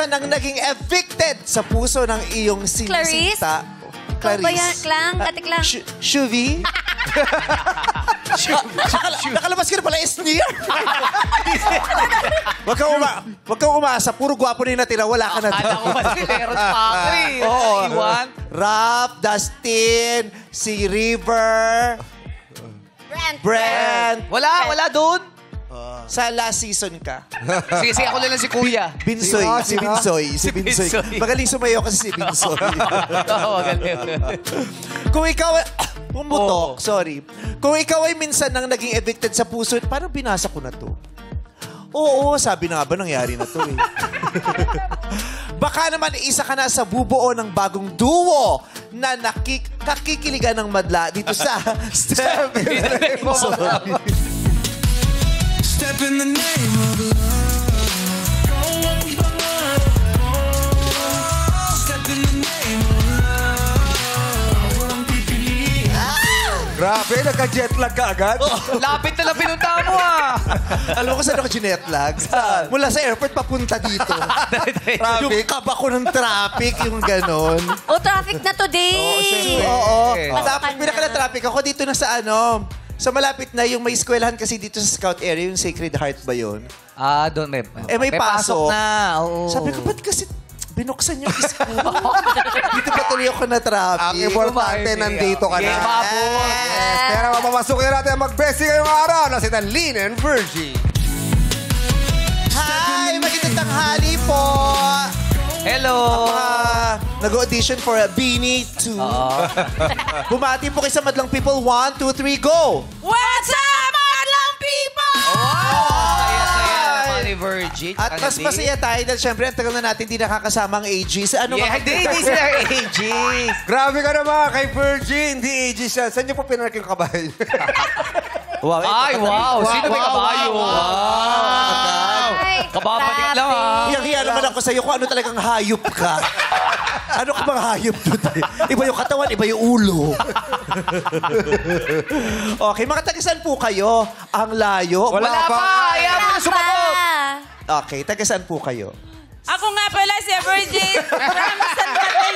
minsan nang naging evicted sa puso ng iyong sinisita? Ikaw ba yan, Klang? Ate Klang? Shuvi? Nakalabas ka na pala, sneer. Huwag kang umasa. Puro gwapo na yung natira. Wala ka na doon. Alam ko ba si Leron Pakri? Oo. Iwan? Rap, Dustin, si River, Brent. Wala doon. Sa last season ka. Sige, ako lang si Kuya. Binsoy. Si Binsoy. Binsoy. Magaling sumayo kasi si Binsoy. Oo, magaling. Kung ikaw ay... Pumutok, sorry. Kung ikaw ay minsan nang naging evicted sa puso, parang binasa ko na to. Oo, sabi na nga ba nangyari na to eh. Baka naman isa ka na sa bubuo ng bagong duo na kakikiligan ng madla dito sa Step in the Name of Love. Step in the name of love. Step in the name of love. Walang pipiliin. Grabe, nagka-jetlag ka agad. Lapit na lang pinunta mo Alam mo kung saan ako ginetlag? Mula sa airport papunta dito. Yung kaba ko ng traffic, yung ganon. Traffic na today. Oo. Pasok Tapos pinaka na traffic ako dito na sa sa malapit na yung may eskwelahan kasi dito sa Scout area, yung Sacred Heart ba yun? Doon may... May pasok. na. Oo. Sabi ko, ba't kasi binuksan yung school? Dito pa tuloy ako na traffic. Ang importante, nandito ka na. Yes. Pero mapapasukin natin ang mag-bestie ngayong araw na si Lynn and Virgie. Hi! Magandang tanghali po! Hello! Nag-audition for a Beanie 2. Bumati po kayo sa Madlang People. 1, 2, 3, go! What's up, Madlang people? Saya-saya naman ni Virgin. At mas masaya tayo dahil syempre ang tagal na natin hindi nakakasama ang AGs. Ano Hindi sila AGs. Grabe ka naman kay Virgie, hindi ages siya. Saan niyo po pinark yung kabahay? Wow! Sino may kabayo? Wow! Kababanik lang Hiyang-hiya naman ako sa'yo kung ano talagang hayop ka. Ano ka bang hayop doon? Iba yung katawan, iba yung ulo. Okay, mga taga-saan po kayo? Ang layo. Wala pa! Ayaw mo na sumagot! Okay, taga-saan po kayo? Ako nga pala si Virgin. Ramasan Matay.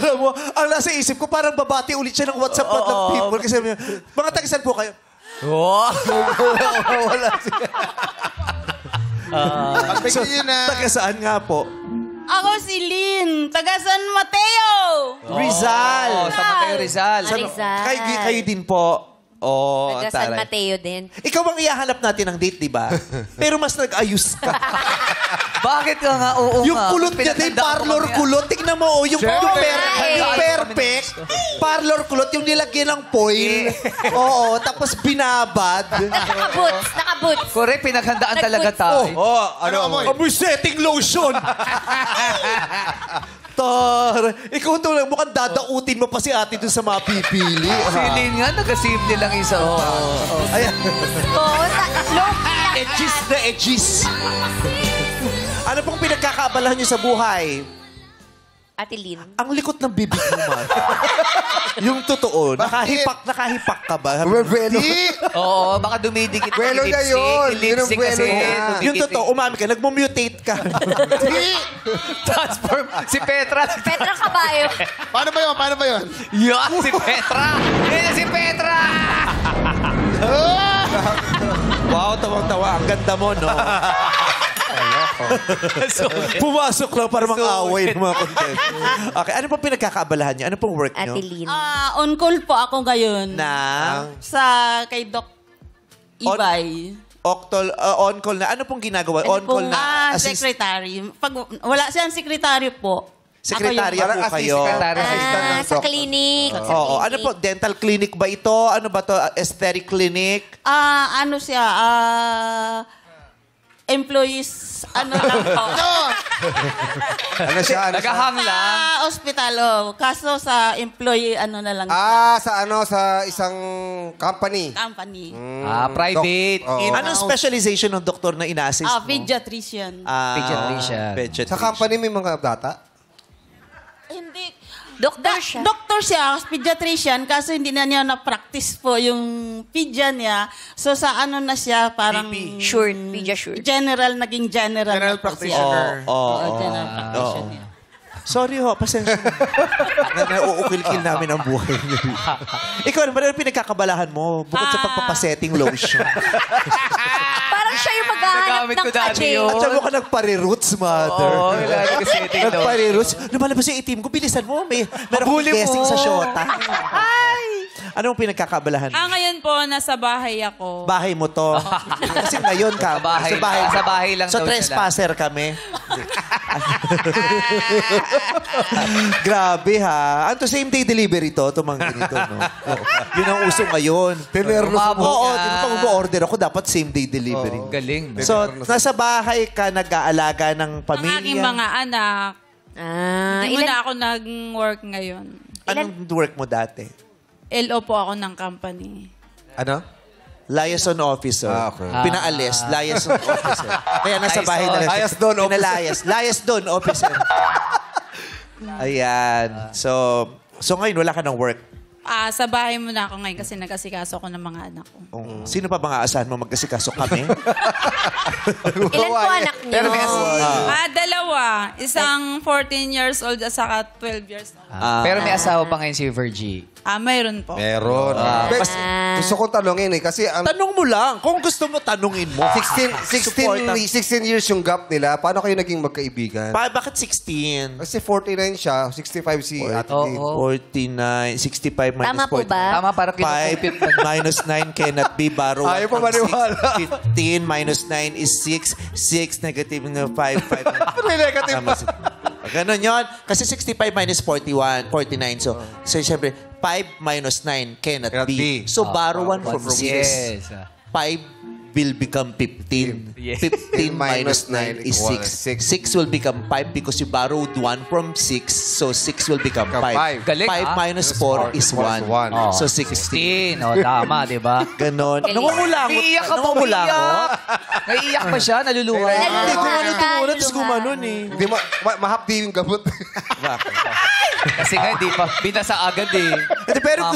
Alam mo, ang nasa isip ko, parang babati ulit siya ng WhatsApp ng people. Kasi sabi niya, mga taga-saan po kayo? Wala siya. Taga-saan nga po? Ako si Lynn, taga San Mateo. Rizal. Sa Mateo Rizal. Kayo din po. Taga San Mateo din. Ikaw ang ihahanap natin ng date, di ba? Pero mas nag-ayos ka. Bakit ka nga? Oo Yung nga. kulot niya, yung parlor kulot. Tignan mo, yung perfect. Parlor kulot, yung nilagyan ng foil. Oo, tapos binabad. Nakaboots. Correct, pinaghandaan talaga tayo. Amoy setting lotion. Tar, ikaw ito lang, mukhang dadautin mo pa si ate dun sa mga pipili. Si Lynn nga, nag-simple lang isa. Ayan. Low-key Edgis na edgis. Ano pong pinagkakaabalahan niyo sa buhay? Ate Lynn. Ang likot ng bibig mo, man. Yung totoo, nakahipak ka ba? Really? Oo, baka dumidikit. Bueno na yun. Yun ang bueno niya. Yung totoo, umami ka, nagmumutate ka. Transform. Si Petra. Petra Caballo. Paano ba yun? Yan, si Petra. Yan si Petra. Wow, tawang-tawa. Ang ganda mo, no? Pumasok lang para mang-away ng mga content. Okay, ano pong pinagkakaabalahan niyo? Ano pong work niyo? Ate Lynn. On call po ako ngayon. Na? Sa kay Doc Ibay. On call na. Ano pong ginagawa? On call na? Secretary. Pag wala siyang secretary po. Sekretarya po kayo. Sa clinic. Oo. Ano po? Dental clinic ba ito? Ano ba to? Aesthetic clinic? Ano siya? Employees, ano lang po. Ano siya? Nagahang lang. Sa ospital, kaso sa employee, ano na lang. Sa isang company. Company. Private. Anong specialization ng doktor na ina-assist mo? Pediatrician. Pediatrician. Sa company may mga bata? Hindi. Doktor siya. Doktor siya, pediatrician, kaso hindi na niya na-practice po yung pedia niya. So sa ano na siya, parang... Sure, Pidya sure. General, naging general. General na po siya. practitioner. Oo, general practitioner. Sorry ho, pasensya na. Nauukil-kil namin ang buhay niyo. Ikaw naman, ano pinagkakabalahan mo? Bukod sa pagpapasetting lotion. Parang siya yung maghahanap Nagamit ng ko dati kajay. yun. At sabi mo ka nagpare-roots, mother. Oo, lagi ko setting daw. Nagpare-roots. Lumalabas yung itim ko. Bilisan mo. Meron akong Habulin mo. guessing sa shota. Anong pinagkakabalahan mo? Ngayon po, nasa bahay ako. Bahay mo to. Kasi ngayon ka. Sa bahay lang So, daw trespasser kami. Grabe ha. Ano same day delivery to? Tumanggi nito, no? Yun ang uso ngayon. Umabot Oo, ka. di ba pag umorder ako, dapat same day delivery. Galing. So, nasa bahay ka, nag-aalaga ng Ang pamilya. aking mga anak. Hindi Ilan? na ako nag-work ngayon. Anong work mo dati? LO po ako ng company. Ano? Liaison officer. Okay. Pinaalis. Liaison officer. Kaya nasa bahay na lang. siya. Liaison officer. Pinalayas. Liaison officer. Ayan. So ngayon, wala ka ng work. Sa bahay muna ako ngayon kasi nag-asikaso ako ng mga anak ko. Sino pa mga aasahan mo magkasikaso kami? Ilan po anak niyo? Pero may Dalawa. Isang 14 years old at saka 12 years old. Pero may asawa pa ngayon si Virgie. Mayroon po. Meron. Gusto ko tanongin kasi ang Tanong mo lang. Kung gusto mo, tanungin mo. 16 years yung gap nila. Paano kayo naging magkaibigan? Bakit 16? Kasi 49 siya, 65 si Ate Lynn. 49, 65 minus Tama po 40. ba? Tama, parang 5 minus 9 cannot be borrow. Ayaw pa maniwala. 15 minus 9 is 6. 6 negative na 5. Negative pa. Ganon yun. Kasi 65 minus 41, 49. So syempre, 5 minus 9 cannot be. So borrow 1 from 6. Yes. 5 will become 15. Yes. 15 minus 9 is 6. 6 will become 5 because you borrowed 1 from 6. So 6 will become 5. Galing, 5 minus 4 is 1. Oh. So 16. 16. Tama, di ba? Ganon. Nangungulangot. Naiiyak ka pa, Nangungulangot. Naiiyak pa siya, naluluha. Hindi ko Naluluha. ano tapos gumanon eh. Hindi, mahapdi yung gamot. Kasi nga, di pa. Binasa agad eh. Hindi, pero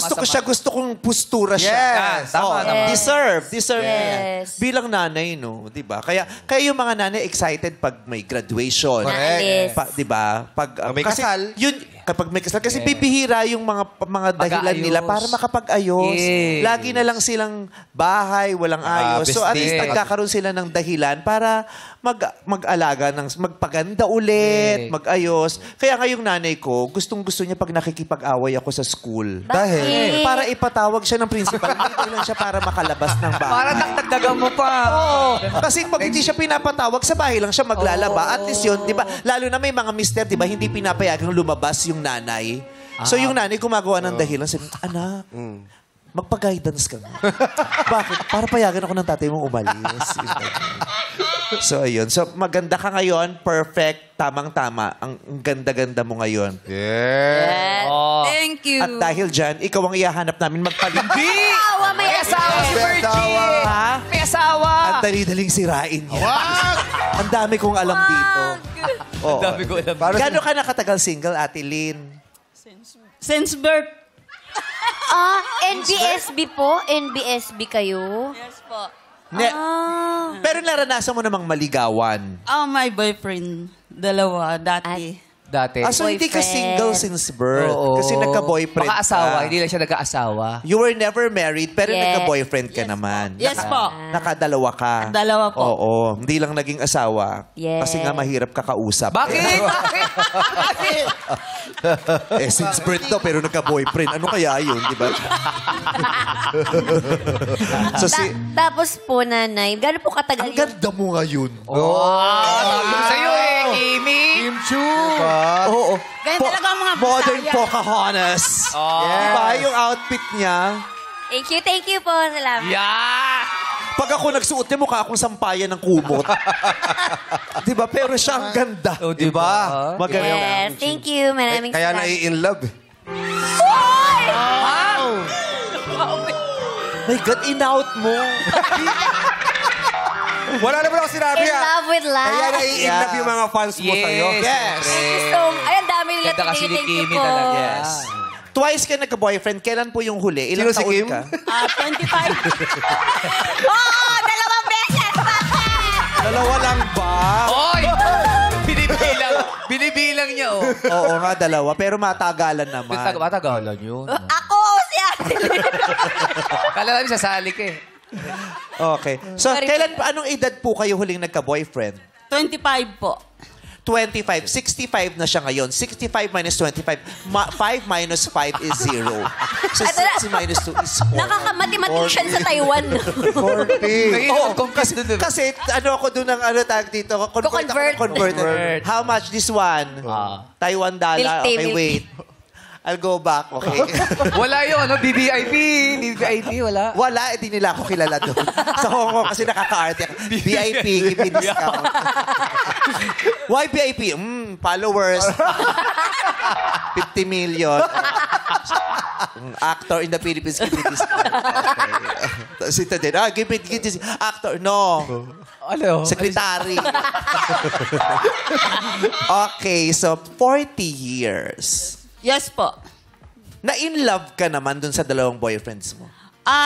gusto kong postura siya. Yes. Tama naman. Deserve niya yan. Yes. Bilang nanay, no? Di ba? Kaya yung mga nanay excited pag may graduation. Naalis. Di ba? Pag may kasi kasal. Yun, kapag may kasal. Kasi bibihira yung mga dahilan Mag-aayos. nila para makapag-ayos. Yes. Lagi na lang silang bahay, walang ayos. So at least business. nagkakaroon sila ng dahilan para mag-alaga, magpaganda ulit, Yes. mag-ayos. Kaya ngayong nanay ko, gustong-gusto niya pag nakikipag-away ako sa school. Bakit? Para ipatawag siya ng principal. Hindi lang siya para makalabas ng bahay. Para dagdagan mo pa. Oo. Kasi pag hindi siya pinapatawag, sa bahay lang siya maglalaba. At least yun, di ba? Lalo na may mga mister, di ba? Hindi pinapayagang lumabas yung nanay. So yung nanay gumagawa ng dahilan. Sabi, anak, magpa-guidance ka nga. Bakit? Para payagan ako ng tatay mong umalis. So, ayun. So, maganda ka ngayon. Perfect. Tamang-tama. Ang ganda-ganda mo ngayon. Yeah. Oh. Thank you. At dahil dyan, ikaw ang ihahanap namin magpalimbi. Awa, may Asawa si Virgie. Ha? May asawa. Ang dali-daling sirain niya. Ang dami kong alam dito. Oo. Dami ko alam. Gano'n ka nakatagal single, Ate Lynn? Since birth. NBSB po? NBSB kayo? Yes po. Pero naranasan mo namang maligawan. My boyfriend. Dalawa, dati. Dati. So hindi ka Boyfriend. single since birth? Oo. Kasi nagka-boyfriend Maka-asawa, ka. hindi lang siya nag-aasawa. You were never married, pero Yes. nagka-boyfriend ka naman. Yes po. Nakadalawa ka. Dalawa po. Oo. Hindi lang naging asawa. Yes. Kasi nga mahirap kakausap. Bakit? Bakit? Since birth daw, pero nagka-boyfriend. Ano kaya yun, di ba? So Tapos po, nanay, gano'n po katagal ang ganda mo ngayon. Sabi ko sa'yo eh, Kimi. Oo. Ganyan talaga ang mga Modern Bisaya. Pocahontas. Diba? Yung outfit niya. Thank you po. Salamat. Yeah! Pag ako nagsuot niya, mukha akong sampayan ng kumot. Diba? Pero siya ang ganda. Oh, diba? Maganda. Yes, thank you. Maraming Kaya salamat. in love. My God, in-out mo. Wala naman ako sinabi In love with life. Kaya nai-in love yung mga fans mo Yes. sa'yo. Yes. So, ay, ang dami kami nila Ganda kasi today. ni Thank you Kimi po. talaga. Yes. Twice ka nagka-boyfriend. Kailan po yung huli? Ilang Sino si taon Kim? ka? 25. Oo, dalawang beses! Bakit? Dalawa lang ba? Oy! Binibilang niya, oh. Oo nga, dalawa. Pero matagalan naman. Matagalan yun. Ako si Ate Lynn. Kala namin sasali ka eh. Okay. So, Sorry. anong edad po kayo huling nagka-boyfriend? 25 po. 25. 65 na siya ngayon. 65 minus 25. 5 minus 5 is 0. So, Ito na. 6 minus 2 is 4. Nakaka-mathematician sa Taiwan. 40. Ngayon, compress doon. Kasi ako doon ng tag dito. Convert. Convert. How much this one? Taiwan dollar. Milk tea, Okay, milk wait. I'll go back. Okay. Wala yun, ano? BBIP. BBIP, wala. Wala, hindi nila ako kilala doon. Sa Hong Kong kasi nakaka-arte ako. VIP, give me discount. Why VIP? Followers. 50 million. Actor in the Philippines, give me discount. Okay. Tapos ito din, give me discount. Actor, no. Ano? Secretary. Okay, so 40 years. Yes po. Na-in love ka naman dun sa dalawang boyfriends mo?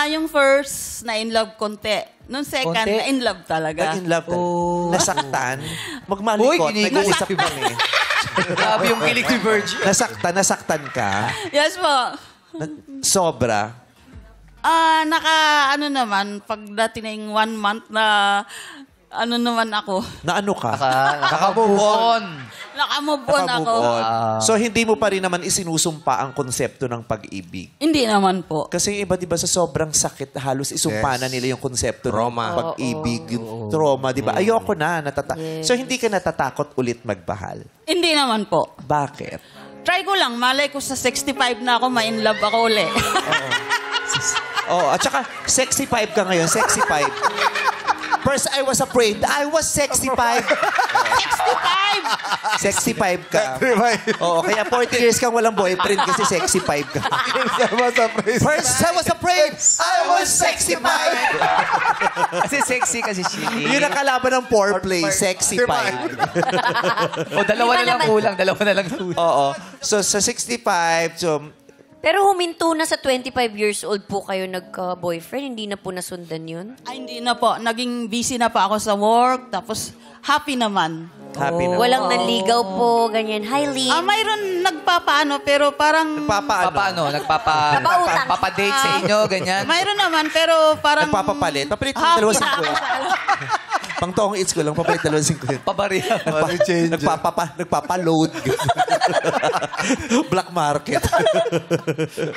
Yung first, na-in love konti. Nung second, Konti? na-in love talaga. Na-in love ka? Oh. Nasaktan? Uy, Magmalikot. kinig- Nag-uusap kami. Grabe yung kilig ni Virgin. Nasaktan ka? Yes po. Sobra? Naman, pagdating na yung 1 month na, naman ako. Na ano ka? Nakamove on. Nakamove on ako. Nakamove on. So, hindi mo pa rin naman isinusumpa ang konsepto ng pag-ibig. Hindi naman po. Kasi yung iba, di ba, sa sobrang sakit, halos isumpa Yes. na nila yung konsepto Trauma. ng pag-ibig, yung trauma, di ba? Ayoko na, So, hindi ka natatakot ulit magmahal. Hindi naman po. Bakit? Try ko lang, malay ko sa 65 na ako, ma-in love ako uli. Oh, at saka, sexy 5 ka ngayon, sexy 5. First, I was afraid. I was sexy 5. 65! Sexy 5 ka. Oo, kaya 40 years kang walang boyfriend kasi sexy 5 ka. First, I was afraid. I was sexy 5. Kasi sexy kasi Chili. Yun ang kalaban ng foreplay, sexy 5. O, dalawa Iba na lang naman. kulang. Dalawa na lang kulang. Oo. So, sa 65, so, Pero huminto na sa 25 years old po kayo nagka-boyfriend. Hindi na po nasundan yun? Ay, hindi na po. Naging busy na pa ako sa work, tapos happy naman. happy na. Walang nanligaw po, ganyan. Hi, Lynn. Mayroon nagpapaano, pero parang... Papaano? Papautang. Papadate sa inyo, ganyan. Mayroon naman, pero parang... Nagpapapalit. Papalit ng Happy 250. Pang toong eats ko lang, papalit 250. Pabariya. Nagpapaload. Black market.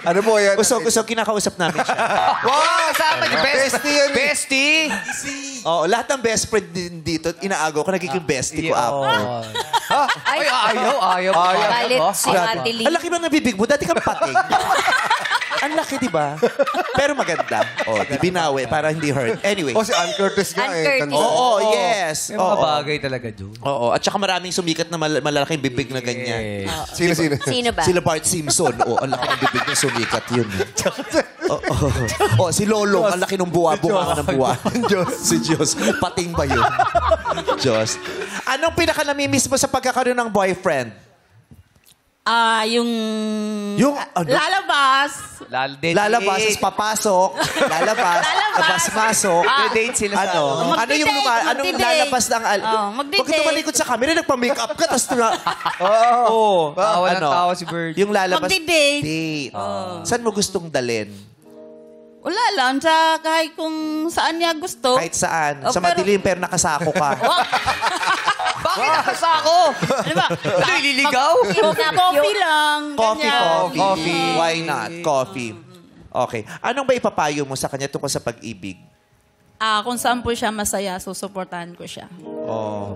Ano mo yan? Usog, kinakausap namin siya. Wow! Kasama niyo. Bestie yan eh. Bestie! Oo, lahat ng best friend din dito, inaagaw ko, nagiging bestie ko up. Ay, ayaw. Galit si Grabe. Ate Lynn. Ang laki bang nabibig mo? Dati kang pating. Ang laki, di ba? Pero maganda. Di binawi para hindi hurt. Anyway. Si Ann Curtis nga Ann eh. Curtis. Tanda. Oo, yes. May mga Oo. bagay talaga doon. Oo. At saka maraming sumikat na malalaking bibig na ganyan. Sino? Sino ba? Sila Bart Simpson. Oo, ang laki ng bibig na sumikat yun. Oo. Si Lolong, ang laki ng buwa. Bunga ng buwa. Si Diyos. Pating ba yun? Diyos. Anong pinaka-namimiss mo sa pagkakaroon ng boyfriend? Yung... Yung ano? Lalabas. Lalabas, tapos papasok. Lalabas, labas-masok. Date sila sa... Ano? Ano yung anong Magdi-date. lalabas ng... Magdi-date. Pag tumalikod sa camera, nagpa-makeup ka, tapos Tawa ng Ano? tawa si Bird. Yung lalabas... Magdi-date. Date. Saan mo gustong dalin? Wala lang, sa kahit kung saan niya gusto. Kahit saan. Oh, Sa pero- madilim, pero nakasako ka. Bakit nakasako? Di ba? Ano, ililigaw? Coffee lang. Coffee, ganyan. coffee. Why not? Coffee. Okay. Anong ba ipapayo mo sa kanya tungkol sa pag-ibig? Kung saan po siya masaya, susuportahan ko siya. Oh.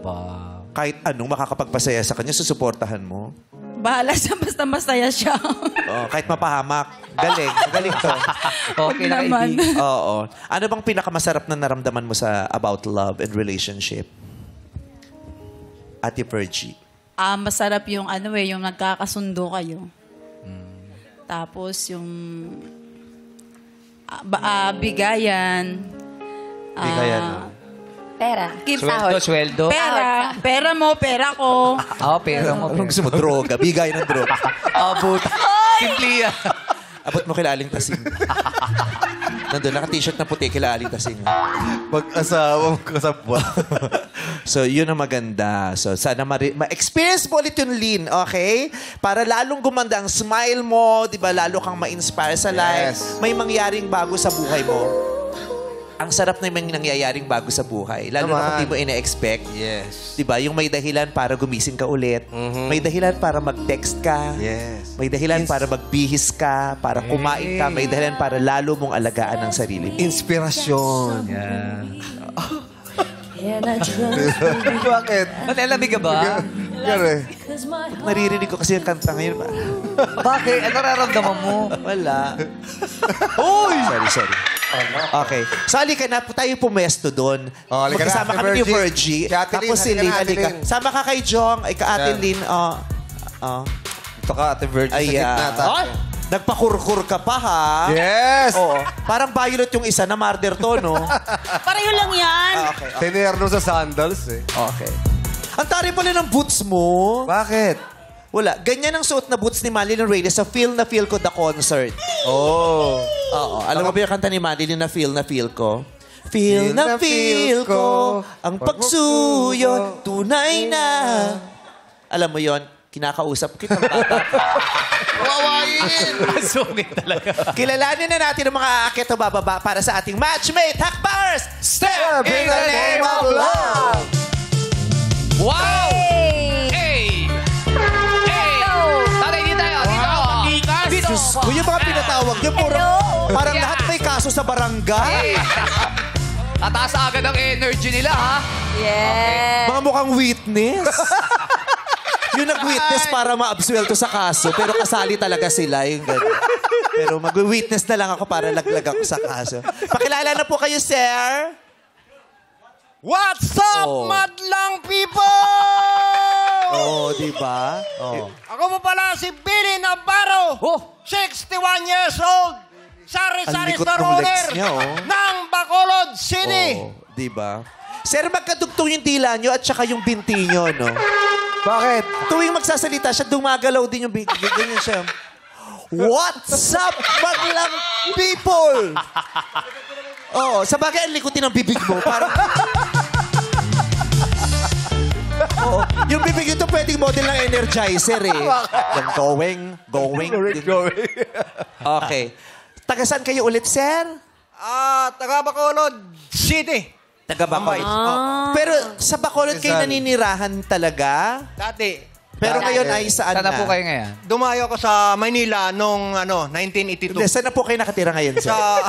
Kahit anong makakapagpasaya sa kanya, susuportahan mo? Bahala siya, basta masaya siya. Oh, kahit mapahamak. Galing. Galing to. Okay na naman. kaibigan. Oo. Ano bang pinakamasarap na naramdaman mo sa about love and relationship? Ate Virgie. Masarap yung yung nagkakasundo kayo. Tapos yung bigayan. Bigayan, no? Pera. Sweldo, sweldo. Pera. Pera mo, pera ko. Oo, pera mo. Anong gusto mo? Droga. Bigay ng droga. Abot. Simple yan. Abot mo kila Aling Tasing. Nandun, naka-t-shirt na puti kila Aling Tasing. Pag-asawa mo kasabwa. So, yun ang maganda. So, sana ma-experience mo ulit yung Lynn, okay? Para lalong gumanda ang smile mo, di ba? Lalo kang ma-inspire sa life. Yes. May mangyaring bago sa buhay mo. Ang sarap na may nangyayaring bago sa buhay. Lalo na kung di mo ina-expect. Yes. Di ba? Yung may dahilan para gumising ka ulit. May dahilan para mag-text ka. Yes. May dahilan para magbihis ka, para kumain ka. May dahilan para lalo mong alagaan ang sarili mo. Inspirasyon. Bakit? Matalamig ka ba? Gano'n. Naririnig ko kasi yung kanta ngayon. Bakit? Ano nararamdaman mo? Wala. Uy! Sorry. Okay. So, halika na. Tayo pumesto doon. Oh, halika na, Magkasama Ate kami ni Virgie. Virgie. Si Ate Tapos Lynn, si halika Lynn. na, Ate Halika. Lynn. Sama ka kay Jong. Ay, ka Ate Yan. Lynn. Ito ka, Ate Virgie, sa gitna. Ay! Nagpakurkur ka pa, ha? Yes! Oo. Parang violet yung isa na murder to, no? Pareho lang yan. Okay. Tinerno sa sandals eh. Okay. Ang tari pala ng boots mo. Bakit? Wala. Ganyan ang suot na boots ni Marilyn Reyes sa Feel na Feel Ko the Concert. Oh. Oo. Alam mo ba yung kanta ni Marilyn na Feel Ko? Feel na feel ko ang pagsuyo, tunay na. Alam mo yon, kinakausap kita. Wawain! Sungit talaga. Kilalanin na natin ang mga aakyat o bababa para sa ating matchmate, Hakbars! Step In the name of love! Wow! Hey! Hey! Hey! Tatay, dito tayo. Dito. Dito. Kung yung mga pinatawag niyo, parang Yeah. lahat may kaso sa barangay. Tataas agad ang energy nila, ha? Yes. Mga mukhang witness. Yung nag-witness para ma-absuelto sa kaso, pero kasali talaga sila. Yung ganun. Pero mag-witness na lang ako para laglag ako sa kaso. Pakilala na po kayo, sir. What's up, Oh. madlang people? Oo, di ba? Oh. Ako mo pala si Billy Navarro, 61 years old, sari-sari Ang likot store ng legs owner niya, oh. ng Bacolod City. Oh, di ba? Sir, magkadugtong yung dila nyo at saka yung binti nyo, no? Bakit? Tuwing magsasalita siya, dumagalaw din yung binti. Ganyan siya. What's up, maglang people? Oh, sa bagay, ang likutin ng bibig mo. Parang... Oo. Yung bibig ito pwedeng model ng Energizer eh. Yung going. Okay. Taga saan kayo ulit, sir? Taga Bacolod City. Taga Bacolod. Oh. Pero sa Bacolod kayo naninirahan talaga? Dati, Pero ngayon ay saan Sana na? po kayo ngayon? dumayo ako sa Maynila noong 1982. Hindi, saan na po kayo nakatira ngayon, sir? Sa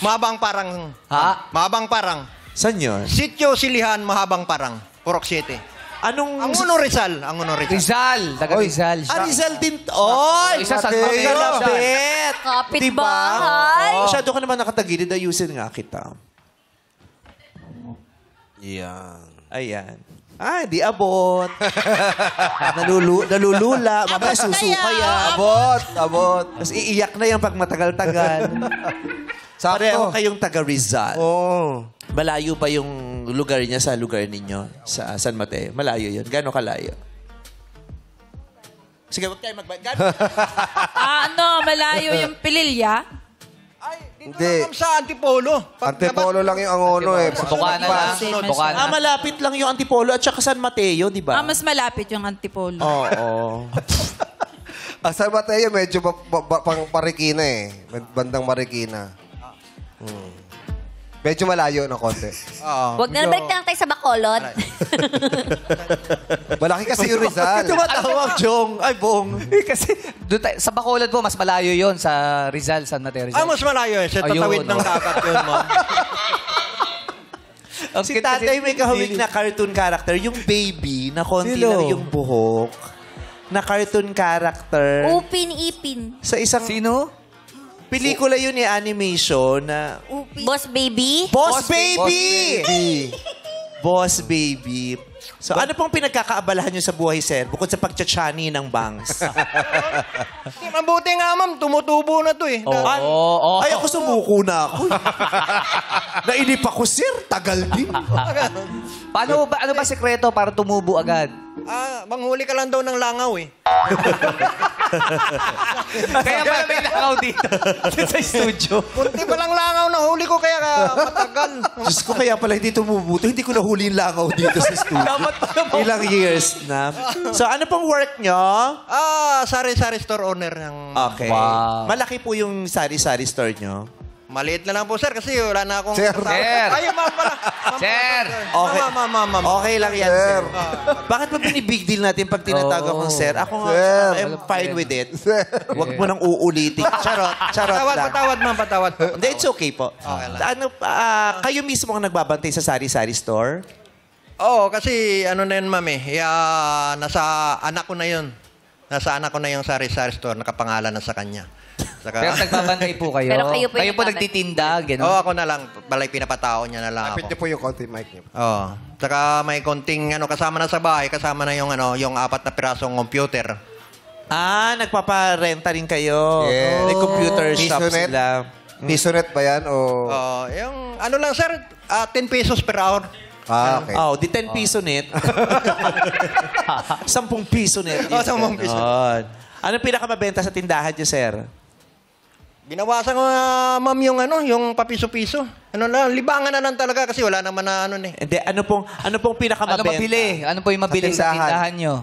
Mahabang Parang. Ha? Mahabang Parang. Saan yun? Sitio Silihan, Mahabang Parang. Purok City. Anong... Ang Uno Rizal. Ang Uno Rizal. Rizal. Taga Rizal. Rizal din. Oy! Isa sa Kalapit! Kapitbahay. Masyado ka naman nakatagilid. Ayusin nga kita. Yan. Ayan. Ah, di abot. Nalulula. Mamaya susuka yan. Abot. Tapos iiyak na yan pag matagal-tagal. Pareho kayong taga Rizal. Oh. Malayo ba yung lugar niya sa lugar ninyo? Sa San Mateo? Malayo yun. Gano'ng kalayo? Sige, huwag tayo magbayad. Malayo yung Pililya. Ay, dito Hindi. lang sa Antipolo. Antipolo lang yung Angono eh. Bukana lang. Bukana. Malapit lang yung Antipolo at saka San Mateo, di ba? Mas malapit yung Antipolo. Oo. San Mateo, medyo pang Marikina eh. Bandang Marikina. Medyo malayo na konti. Huwag na balik na lang tayo sa Bacolod. Malaki kasi yung Rizal. Tumatawag, Jong. Ay, Bong. Kasi doon tayo, sa Bacolod po, mas malayo yon sa Rizal, San Mateo Rizal. Mas malayo eh. Sa tatawid Ayun, ng oh. dagat yun mo. Si tatay may kahawig na cartoon character. Yung baby, na konti lang yung buhok. Na cartoon character. Upin Ipin. Sa isang Sino? pelikula yun ni animation na... Boss Baby. Boss Baby! Boss Baby. So, ano pong pinagkakaabalahan nyo sa buhay, sir? Bukod sa pagtsatsyani ng bangs. Mabuti nga, ma'am. Tumutubo na to eh. Ay, ako sumuko na ako. Nainip ako, sir. Tagal din. Paano ba, ano ba sekreto para tumubo agad? Manghuli ka lang daw ng langaw eh. Kaya pala may langaw dito sa studio. Kunti pa lang langaw na huli ko kaya matagal. Diyos ko, kaya pala hindi tumubuto. Hindi ko nahuli yung langaw dito sa studio. Dapat pala mo. Ilang years na. So, ano pong work nyo? Sari-sari store owner ng... Okay. Wow. Malaki po yung sari-sari store nyo. Maliit na lang po, sir, kasi wala na akong... Sir. Sir. Ay, ma'am pala. Ma'am Sir. pala, Okay. Ma'am. Okay lang yan, sir. Bakit ba binibig deal natin pag tinatawag akong sir? Ako nga, I'm fine with it. Huwag mo nang uulitin. Charot lang. Patawad, ma'am, patawad. Hindi, it's okay po. Ano, kayo mismo ang nagbabantay sa sari-sari store? Oo, kasi ano na yun, ma'am eh. Nasa anak ko na yun. Nasa anak ko na yung sari-sari store. Nakapangalan na sa kanya. Pero nagbabantay po kayo. Pero kayo po yung nagbabantay. nagtitinda, gano'n. Oo, ako na lang. Balay pinapatao niya na lang ako. Pwede po yung konti mic niyo. Oo. Saka may konting kasama na sa bahay, kasama na yung 4 na pirasong computer. Nagpaparenta rin kayo. Yes. May computer shop Pisonet? sila. Pisonet ba yan o... Yung lang sir, 10 pesos per hour. Okay. Oh, di 10 piso net. 10 piso net. 10 piso. Yun. Anong pinakamabenta sa tindahan niyo, sir? Binawasan ko ma'am yung papiso-piso. Libangan na lang talaga kasi wala naman na Hindi, ano pong Ano pinakamabenta? mabili? Ano po yung mabili sa tindahan nyo?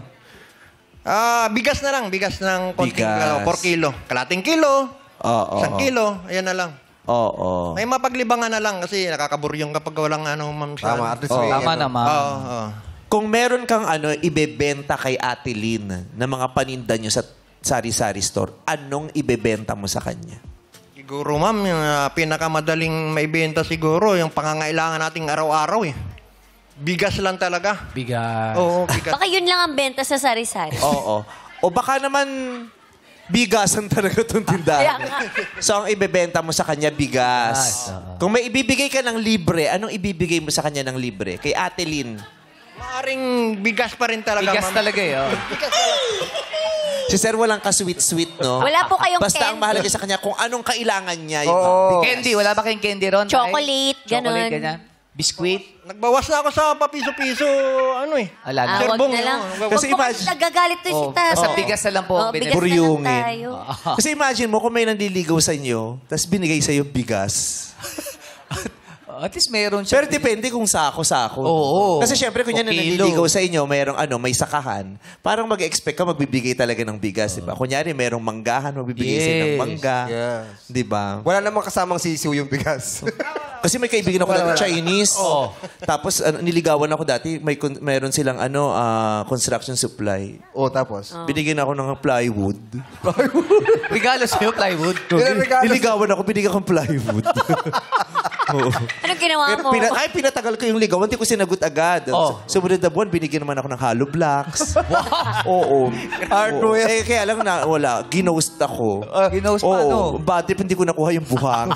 Bigas na lang, bigas ng konting Bigas. 4 kilo. Kalating kilo, Oo. 1 kilo, ayan na lang. Oo. May mapaglibangan na lang kasi nakakaburyong kapag walang ma'am. Tama, at least may... Tama naman. Oo. Kung meron kang ibebenta kay Ate Lynn na mga paninda nyo sa sari-sari store, anong ibebenta mo sa kanya? Siguro ma'am, yung pinakamadaling maibenta siguro, yung pangangailangan nating araw-araw eh. Bigas lang talaga. Bigas. Oo, bigas. Baka yun lang ang benta sa sari-sari. Oo. O baka naman bigasan talaga itong Kaya tindahan. nga. So, ang ibebenta mo sa kanya, bigas. Kung may ibibigay ka ng libre, anong ibibigay mo sa kanya ng libre? Kay Ate Lynn. Maaring bigas pa rin talaga, Bigas ma'am. talaga eh. Oh. Si Sir walang ka-sweet-sweet, no? Wala po kayong Basta ang candy. mahalaga sa kanya kung anong kailangan niya. Yung Oo. Candy, wala ba kayong candy ron? Tay? Chocolate, ganun. Chocolate, ganyan. Biskuit. Nagbawas na ako sa papiso-piso, Ala na. Wag Serbong, na lang. Kasi Wag po imagine- kasi nagagalit to si Taz. Basta bigas na lang po. Oh, bigas na lang Buryungin. tayo. Kasi imagine mo kung may nandiligaw sa inyo, tapos binigay sa iyo bigas. At least meron siya. Pero depende kung sako-sako. Oo. Kasi syempre, kung yan O na kilo. nandiligaw sa inyo, mayroong may sakahan, parang mag-expect ka magbibigay talaga ng bigas, di ba? Kunyari, mayroong manggahan, magbibigay sila ng Yes. mangga. Yes. Di ba? Wala namang kasamang sisiw yung bigas. Kasi may kaibigan ako na Chinese. Tapos niligawan ako dati, mayroon silang construction supply. Tapos? Binigyan ako ng plywood. Regalo sa'yo, plywood. Niligawan ako, binigyan akong plywood. Oo. Anong ginawa Pero mo? pinatagal ko yung ligawan, hindi ko sinagot agad. Sumunod na buwan, binigyan naman ako ng hollow blocks. Oo. Hardware. Kaya lang na, wala. Ginost ako. Ginost pa, ano? Bad trip, hindi ko nakuha yung buhang.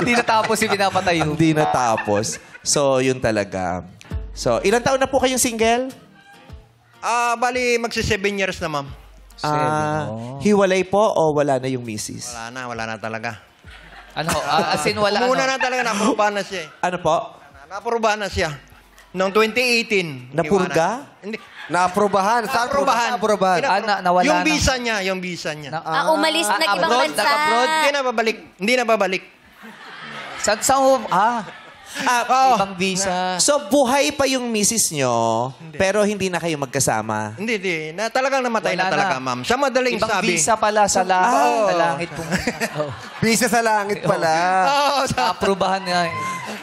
Hindi natapos yung pinapatayo. Hindi natapos. So, yun talaga. So, ilang taon na po kayong single? Bali, magsi 7 years na, ma'am. Hiwalay po o wala na yung misis? Wala na talaga. Ano? As in, wala Muna ano? na talaga, napurubahan na siya eh. Ano po? Napurubahan na siya. Noong 2018. Napurga? Hindi. Naaprobahan. Saan Napurubahan. Naprobahan. Nawala yung na. visa niya, yung visa niya. Umalis na ibang abroad, bansa. nag-abroad. Hindi na babalik. Saan? Ibang visa. So, buhay pa yung misis nyo, pero hindi na kayo magkasama. Hindi. Talagang namatay Wala na talaga, na. ma'am. Sa madaling Ibang sabi. visa pala sa langit. Sa langit po. Bisa sa langit pala. Aprubahan nga.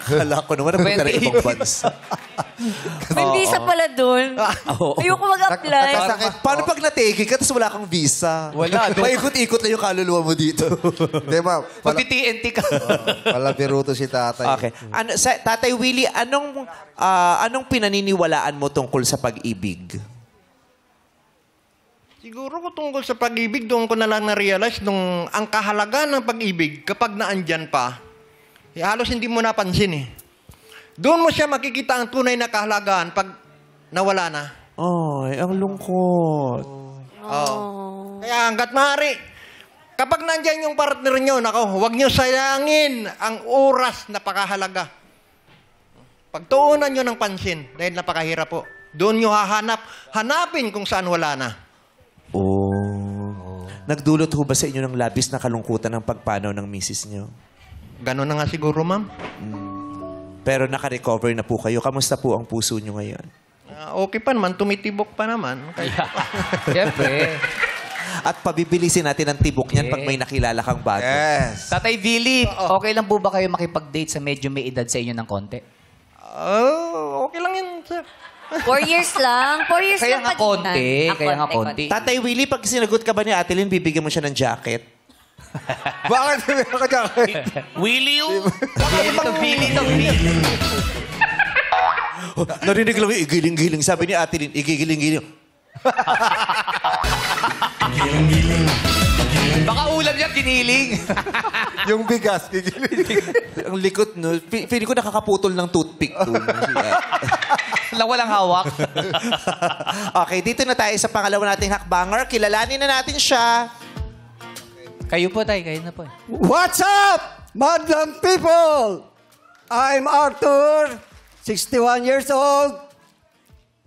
Kala ko naman, napunta na ibang bansa. May visa pala doon. Ayoko mag-apply. Sakit. Paano pag na-take ka, tapos wala kang visa? Wala. Paikot-ikot lang yung kaluluwa mo dito. Hindi, ma'am. Magti-TNT ka. Wala biruto si tatay. Okay. Tatay Willie, anong pinaniniwalaan mo tungkol sa pag-ibig? Siguro ko tungkol sa pag-ibig, doon ko na lang na-realize nung ang kahalaga ng pag-ibig kapag naandyan pa, halos hindi mo napansin eh. Doon mo siya makikita ang tunay na kahalagaan pag nawala na. Ay, ang lungkot. Kaya hanggat maaari, kapag nandyan yung partner nyo, nako, huwag nyo sayangin ang oras na pakahalaga. Pagtuunan nyo ng pansin, dahil napakahirap po. Doon nyo hanapin kung saan wala na. Nagdulot ho ba sa inyo ng labis na kalungkutan ng pagpanaw ng misis nyo? Ganon na nga siguro, ma'am. Pero naka-recover na po kayo. Kamusta po ang puso nyo ngayon? Okay pa naman, tumitibok pa naman. Siyempre. At pabibilisin natin ang tibok niyan pag may nakilala kang bago. Yes. Tatay Billy, okay lang po ba kayo makipag-date sa medyo may edad sa inyo ng konti? Okay lang yun, sir. 4 years lang. 4 years Kaya lang nga pagitan. konti. Ah, Kaya nga konti. Tatay Willie, pag sinagot ka ba ni Ate Lynn, bibigyan mo siya ng jacket? Bakit meron ka dyan? Billy to Billy. Narinig lang yung igiling-giling. Sabi ni Ate Lynn, igigiling-giling. Baka ulam niya, kiniling. Yung bigas. Ang likot, no? Feeling ko nakakaputol ng toothpick doon. Lang walang hawak. Okay, dito na tayo sa pangalawa nating hakbanger. Kilalanin na natin siya. Kayo po, tay. Kayo na po. What's up, Madlang people? I'm Arthur, 61 years old,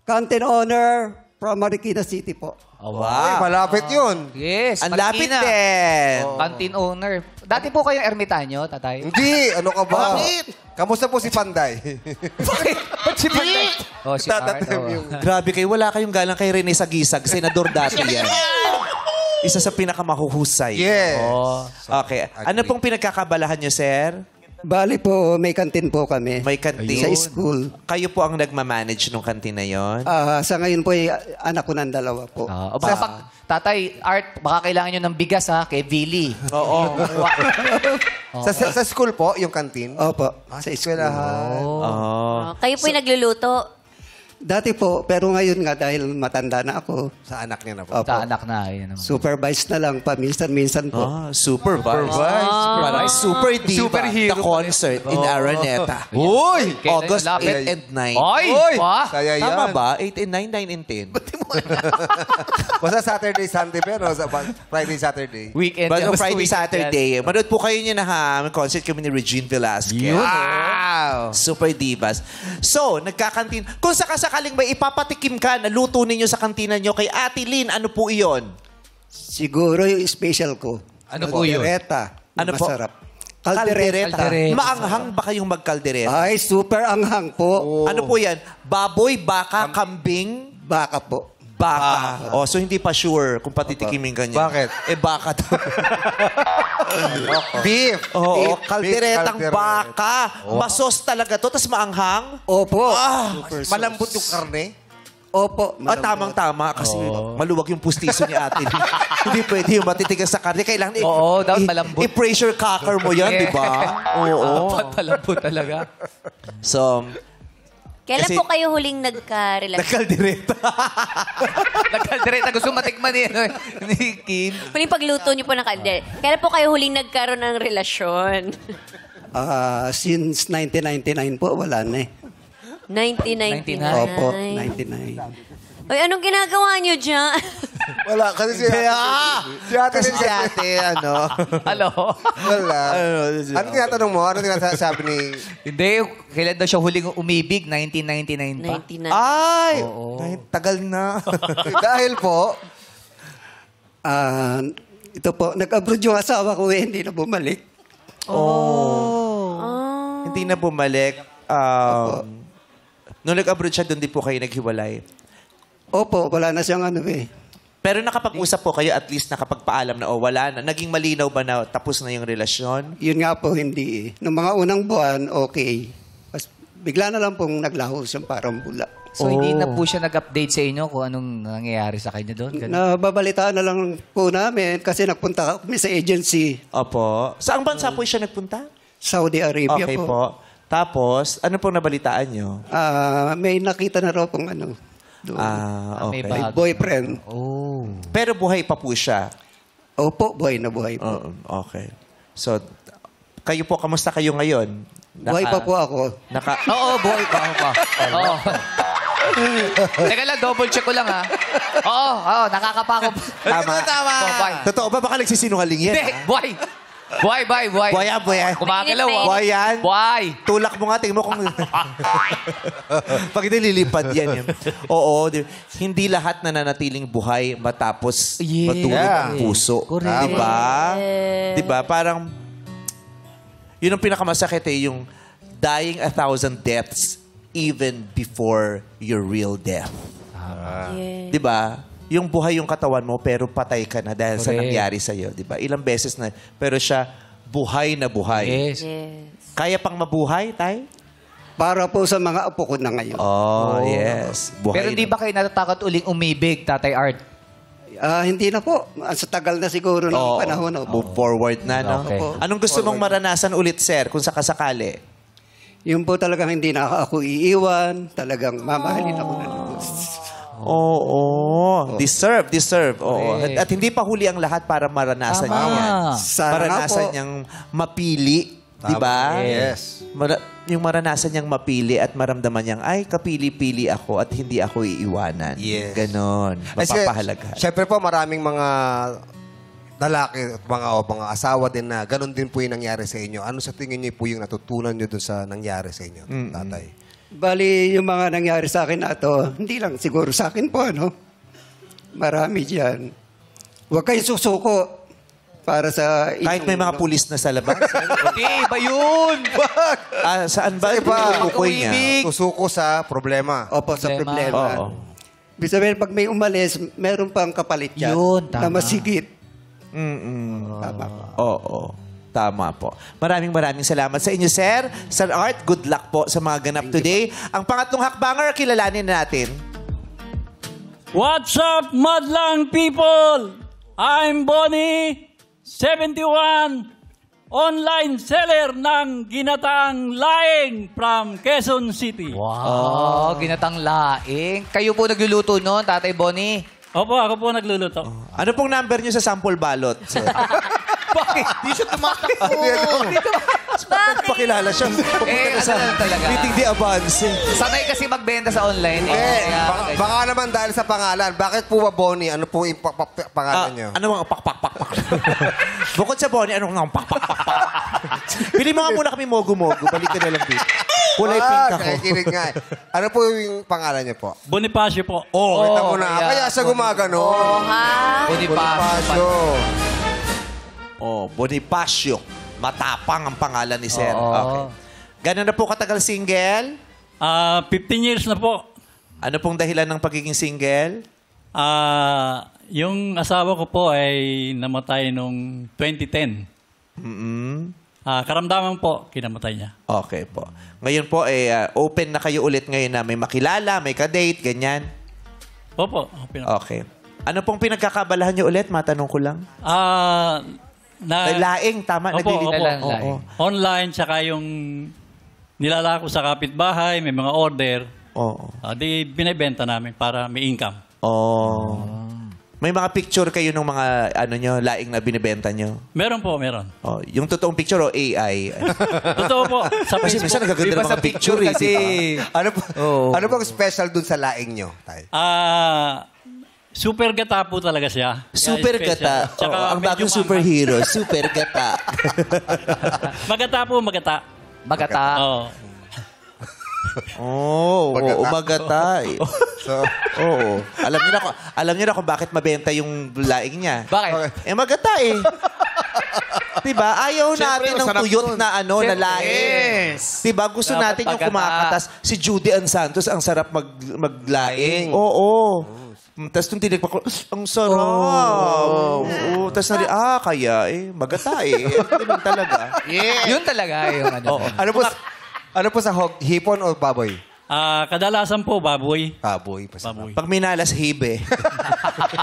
canteen owner from Marikina City po. Oh, Ay, malapit yun. Yes. Ang lapit Marikina. din. Canteen owner. Dati po kayong ermitanyo, tatay? Hindi, ano ka ba? Bakit? Kamusta po si Panday? Si Panday. Oh, si Art. Tatatem Oh. yung... Grabe kayo, wala kayong galang kay Rene Sagisag. Senador dati yan. Isa sa pinakamahuhusay. Yes. Okay. Ano pong pinagkakabalahan nyo, sir? Bali po, may canteen po kami. May kantin. Sa school. Kayo po ang nagmamanage ng kantin na yon? Sa ngayon po, anak ko ng dalawa po. O baka tatay, Art, baka kailangan nyo ng bigas ha, kay Billy. Oo. Sa school po, yung kantin? Opo, sa school. Oh, kayo po yung nagluluto. Dati po, pero ngayon nga dahil matanda na ako, Sa anak niya na po. opo, Sa anak na. Yun naman. supervise na lang paminsan-minsan po. Supervise. Parang Super Diva, Superhero the concert in Araneta. Uy! August Lapit. 8 and 9. Oy! Pa? Saya yan. Tama ba? 8 and 9, 9 and 10. Basta Saturday, Sunday, pero sa Friday, Saturday. Weekend. But on Basta Friday, weekend. Saturday, manood po kayo niya na ha. May concert kami ni Regine Velasquez. Wow! Super divas. So, nagkakantin. Kung sakasakaling may ipapatikim ka na luto ninyo sa kantina nyo kay Ate Lynn, ano po iyon? Siguro yung special ko. Ano po yun? Caldereta. Ano po? Masarap. Caldereta. Caldereta. Maanghang ba kayong magkaldereta? Ay, super anghang po. Ano po yan? Baboy, baka, kambing, Baka po. baka. So hindi pa sure kung patitikimin ka niya. Bakit? Baka daw. Beef! Oo, Beef kalderetang caldereta. baka. Masos talaga to, tas maanghang. Opo. Malambot yung karne? Opo. Tamang-tama kasi maluwag yung pustiso ni Ate Lynn. Hindi pwede yung matitigas sa karne. Kailangan Oo, dapat malambot. i-pressure cooker mo yan, di ba? Oo. Patalabo talaga. So, Kailan Kasi- po kayo huling nagka-relasyon? nagkaldereta. Nagkaldereta. Gusto matikman ni Kim. Huling pagluto niyo po ng kaldereta. Kailan po kayo huling nagkaroon ng relasyon? Since 1999 po, wala na eh. 1999. Opo, 99. Ay, anong ginagawa niyo dyan? Wala, kasi si ate. Kasi si ate, ano. Hello? Wala. Ano tinatanong mo? Ano tinasabi ni... Hindi, kailan daw siya huling umibig? 1999 pa? 99. Ay! Ay, tagal na. Dahil po, Ito po, nag-abroad yung asawa ko eh, hindi na bumalik. Hindi na bumalik. Nung nag-abroad siya, doon din po kayo naghiwalay. Opo, wala na siyang ano eh. Pero nakapag-usap po kayo, at least nakapagpaalam na, wala na. Naging malinaw ba na tapos na yung relasyon? Yun nga po, hindi eh. Noong mga unang buwan, okay. Bigla na lang pong naglaho siyang parang bula. So, hindi na po siya nag-update sa inyo kung anong nangyayari sa kanya doon? Ganun. Nababalitaan na lang po namin kasi nagpunta kami sa agency, Opo. Saang bansa po siya nagpunta? Saudi Arabia Okay po. Tapos, ano pong nabalitaan nyo? May nakita na raw pong ano, doon. May Okay. May bago. boyfriend. Oh. Pero buhay pa po siya. Opo, buhay na buhay po. Oo, okay. So, kayo po, kamusta kayo ngayon? Buhay pa po ako. Naka, Oo, buhay pa ako pa. Oo. Teka lang, double check ko lang ha. Oo, nakakapako. Tama. Boy. Totoo ba? Baka nagsisinungaling yan. Hindi, ha? boy. Boy. Buhay yan, buhay yan. Kumagalaw, oh. Buhay yan. Boy. Tulak mo nga, tingin mo kung... Pag hindi lilipad yan. Oo, hindi lahat nananatiling buhay matapos Yeah. matulog ang puso. Correct. Diba? Diba? Parang, yun ang pinakamasakit eh, yung dying 1,000 deaths even before your real death. Yeah. Diba? Yung buhay yung katawan mo, pero patay ka na dahil sa Correct. nangyari sa'yo. Diba? Ilang beses na, pero siya, buhay na buhay. Yes. Yes. Kaya pang mabuhay, tay? Para po sa mga apo ko na ngayon. Oh, yes. Buhay Pero di ba kayo natatakot uling umibig, Tatay Art? Hindi na po. Sa tagal na siguro ng Oo. panahon. Move forward na, no? Okay. Anong gusto mong maranasan ulit, sir, kung sakasakali? Yung po talagang hindi na ako iiwan. Talagang mamahalin ako na lubos. Oo. Deserve. Oo. Correct. At hindi pa huli ang lahat para maranasan Tama. niya yan. Sana Maranasan po. niyang mapili. Di ba? Yes. Yung maranasan niyang mapili at maramdaman niyang, ay, kapili-pili ako at hindi ako iiwanan. Yes. Ganon. Mapapahalaga. Siyempre po, maraming mga lalaki at mga asawa din na ganun din po yung nangyari sa inyo. Ano sa tingin niyo po yung natutunan niyo dun sa nangyari sa inyo, tatay? Bali, yung mga nangyari sa akin na ito, hindi lang siguro sa akin po, ano? Marami dyan. Huwag kayong susuko para sa... Kahit may mga pulis na sa labas. Hindi, iba yun. Saan ba? Iba, Tukoy niya. susuko sa problema. Opo, sa problema. Oo. Ibig sabihin, pag may umalis, meron pang kapalit yan. Yun, Na tama. masigit. Mm-mm. Tama po. Oo. Tama po. Maraming salamat sa inyo, sir. Sir Art, good luck po sa mga ganap today. Ang pangatlong hakbanger, kilalanin natin. What's up, Madlang people? I'm Bonnie, 71, online seller ng ginataang laing from Quezon City. Wow, ginatang laing. Kayo po nagluluto noon, Tatay Bonnie? Opo, ako po nagluluto. Ano pong number niyo sa sample balot, sir? Bakit? Di siya tumatakbo. Pakilala siya. Ano lang talaga? Meeting the avance. Sanay kasi magbenta sa online. Baka naman dahil sa pangalan. Bakit po ba, Bonnie? Ano po yung pangalan niyo? Ano ang pak. Bukod sa Bonnie, ano ang pak. Pili mo nga muna kami mogo-mogo. Balik ka na lang dito. Kulay pink ako. Kikinig nga. Ano po yung pangalan niyo po? Bonifacio po. Kita mo na. yeah. Kaya siya gumagano. Bonifacio. Bonifacio. Matapang ang pangalan ni sir. Oo. Okay. Gano'n na po katagal single? 15 years na po. Ano pong dahilan ng pagiging single? Yung asawa ko po ay namatay noong 2010. Karamdaman po, kinamatay niya. Okay po. Ngayon po, open na kayo ulit ngayon na may makilala, may ka-date, ganyan. Opo. Okay. Ano pong pinagkakabalahan niyo ulit? Matanong ko lang. Laing, tama. Opo, Naglilita- opo. Oo. Online, tsaka yung nilalako sa kapitbahay, may mga order. Oo. Di binibenta namin para may income. Oh. May mga picture kayo ng mga laing na binibenta nyo? Meron po, meron. Oh, yung totoong picture o AI? Totoo po, sa Kasi minsan Facebook. nagaganda ng mga picture eh. kasi... Ano po special dun sa laing niyo, tay? Super gata po talaga siya. Super Kaya gata. special. Tsaka Oo, ang medyo bagong superhero. Super gata. Magata po, magata. Magata. Oo. Umagata. So, Oo. Alam niyo na kung bakit mabenta yung laing niya. Bakit? Magata eh. Diba? Ayaw natin ng masarap tuyot yun. na na laing. Diba? Gusto Dapat natin yung pagata. kumakatas. Si Judy Ann Santos, ang sarap maglaing. Oo. Tapos nung tinig pa ko, ang sarap. Oo. Tapos kaya magata eh. Ganun talaga. Yun talaga yung ano. Ano po sa hipon o baboy? Kadalasan po, baboy. Baboy. Baboy. Pag minalas hibe.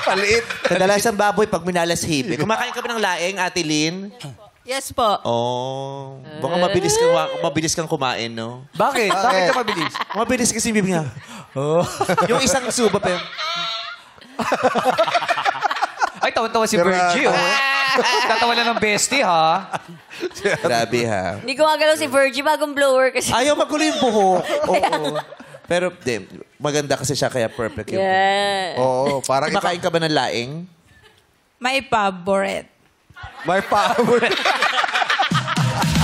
Paliit. Kadalasan baboy pag minalas hibe. Kumakain ka ba ng laing, Ate Lynn? Yes po. Oh. Baka mabilis kang kumain, no? Bakit? Bakit ka mabilis? Mabilis kasi yung bibig nga. Yung isang suba pa yun. Ay, tawa-tawa si Virgie, oh. Tatawa lang ng bestie, ha? Grabe, ha? Hindi gumagalaw si Virgie, bagong blower kasi. Ayaw magulo yung buhok. Oo. Pero, maganda kasi siya kaya perfect yun. Yeah. Oo, parang Kumakain ka ba ng laing? May favorite. may favorite.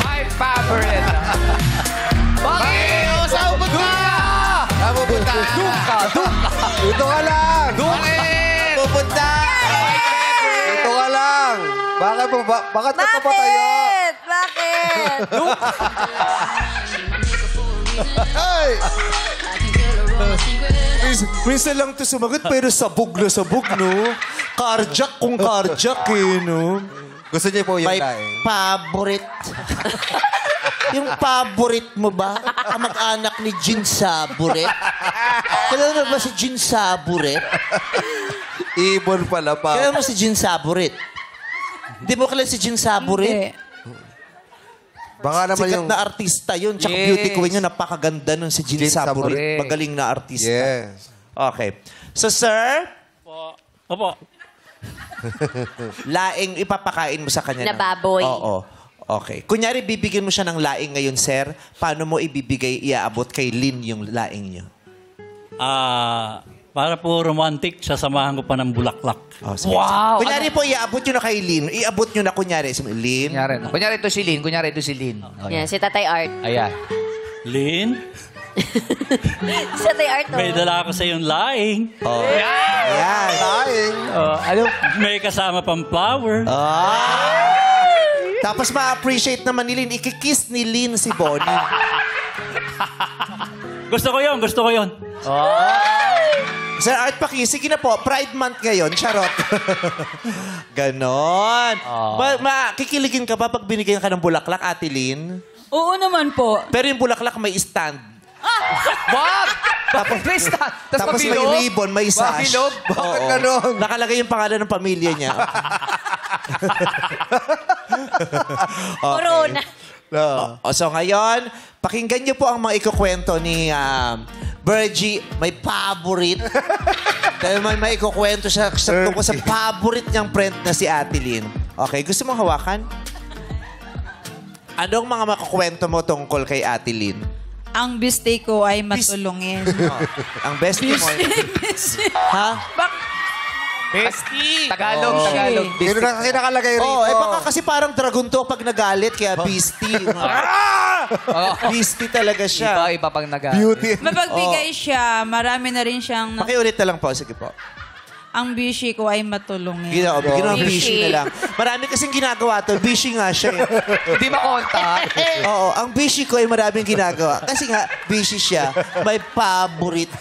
My favorite. Bakit? Saan pupunta? Saan pupunta? Dito ka lang. Bakit? Pupunta! Dito ka lang. Bakit ka papatayo? Bakit? Ay! Minsan lang to sumagot, pero sabog na sabog, no? Carjack kung carjack, no? Gusto niyo po yung May laing? favorite. Yung favorite mo ba? Kamag-anak ni Jean Saburet? Kailan ba si Jean Saburet? Ibon pala pa. Kailan mo si Jean Saburet? Hindi mo kilala si Jean Saburet? Hindi. Baka naman Sikat yung... na artista yun. Tsaka Yes. beauty queen yun. Napakaganda nun si Jean Jean Saburet. Saburet. Magaling na artista. Yes. Okay. So, sir, Opo. laing ipapakain mo sa kanya. Na baboy. Oo. Okay. Kunyari, bibigyan mo siya ng laing ngayon, sir. Paano mo ibibigay, iaabot kay Lynn yung laing niyo? Para po romantic, sasamahan ko pa ng bulaklak. Oh, sige. Wow! Kunyari po, iaabot nyo na kay Lynn. Iabot nyo na, kunyari, Lynn. Kunyari ito si Lynn. Kunyari ito si Lynn. Oh, Yan, si Tatay Art. Ayan. Lynn, Si Tatay Art, oh. may dala ko sa iyong laing. Oh. Ayan. Laing. Ano? May kasama pang flower. Tapos ma-appreciate naman ni Lynn. Ikikiss ni Lynn si Bonnie. Gusto ko yun. Sir Art Paki, sige na po. Pride Month ngayon. Charot. Ganon. Kikiligin ka ba pag binigyan ka ng bulaklak, Ate Lynn? Oo naman po. Pero yung bulaklak may stand. Wag! Tapos, tapos may ribbon, may sash. Mabilog? Bakit Oo. ganon? Nakalagay yung pangalan ng pamilya niya. Corona. So ngayon, pakinggan niyo po ang mga ikukwento ni Virgie. May favorite. Dahil may ikukwento siya tungkol sa favorite niyang friend na si Ate Lynn. Okay, gusto mong hawakan? Anong mga makukwento mo tungkol kay Ate Lynn? Ang biste ko ay matulungin. Ang best mo. Ha? Bestie! Tagalog. Sino na kasi nakalagay rito? Oh, baka kasi parang dragon to pag nagalit, kaya beastie. Beastie talaga siya. Iba pang naga. Beauty. Mapagbigay siya, marami na rin siyang... Pakiulit na lang po. Sige po. Ang bishi ko ay matulungin. Ginawa Bishi. bishi na lang. Marami kasing ginagawa to. Bishi nga siya. Hindi makonta. Oo, ang bishi ko ay maraming ginagawa. Kasi nga, bishi siya. May favorite.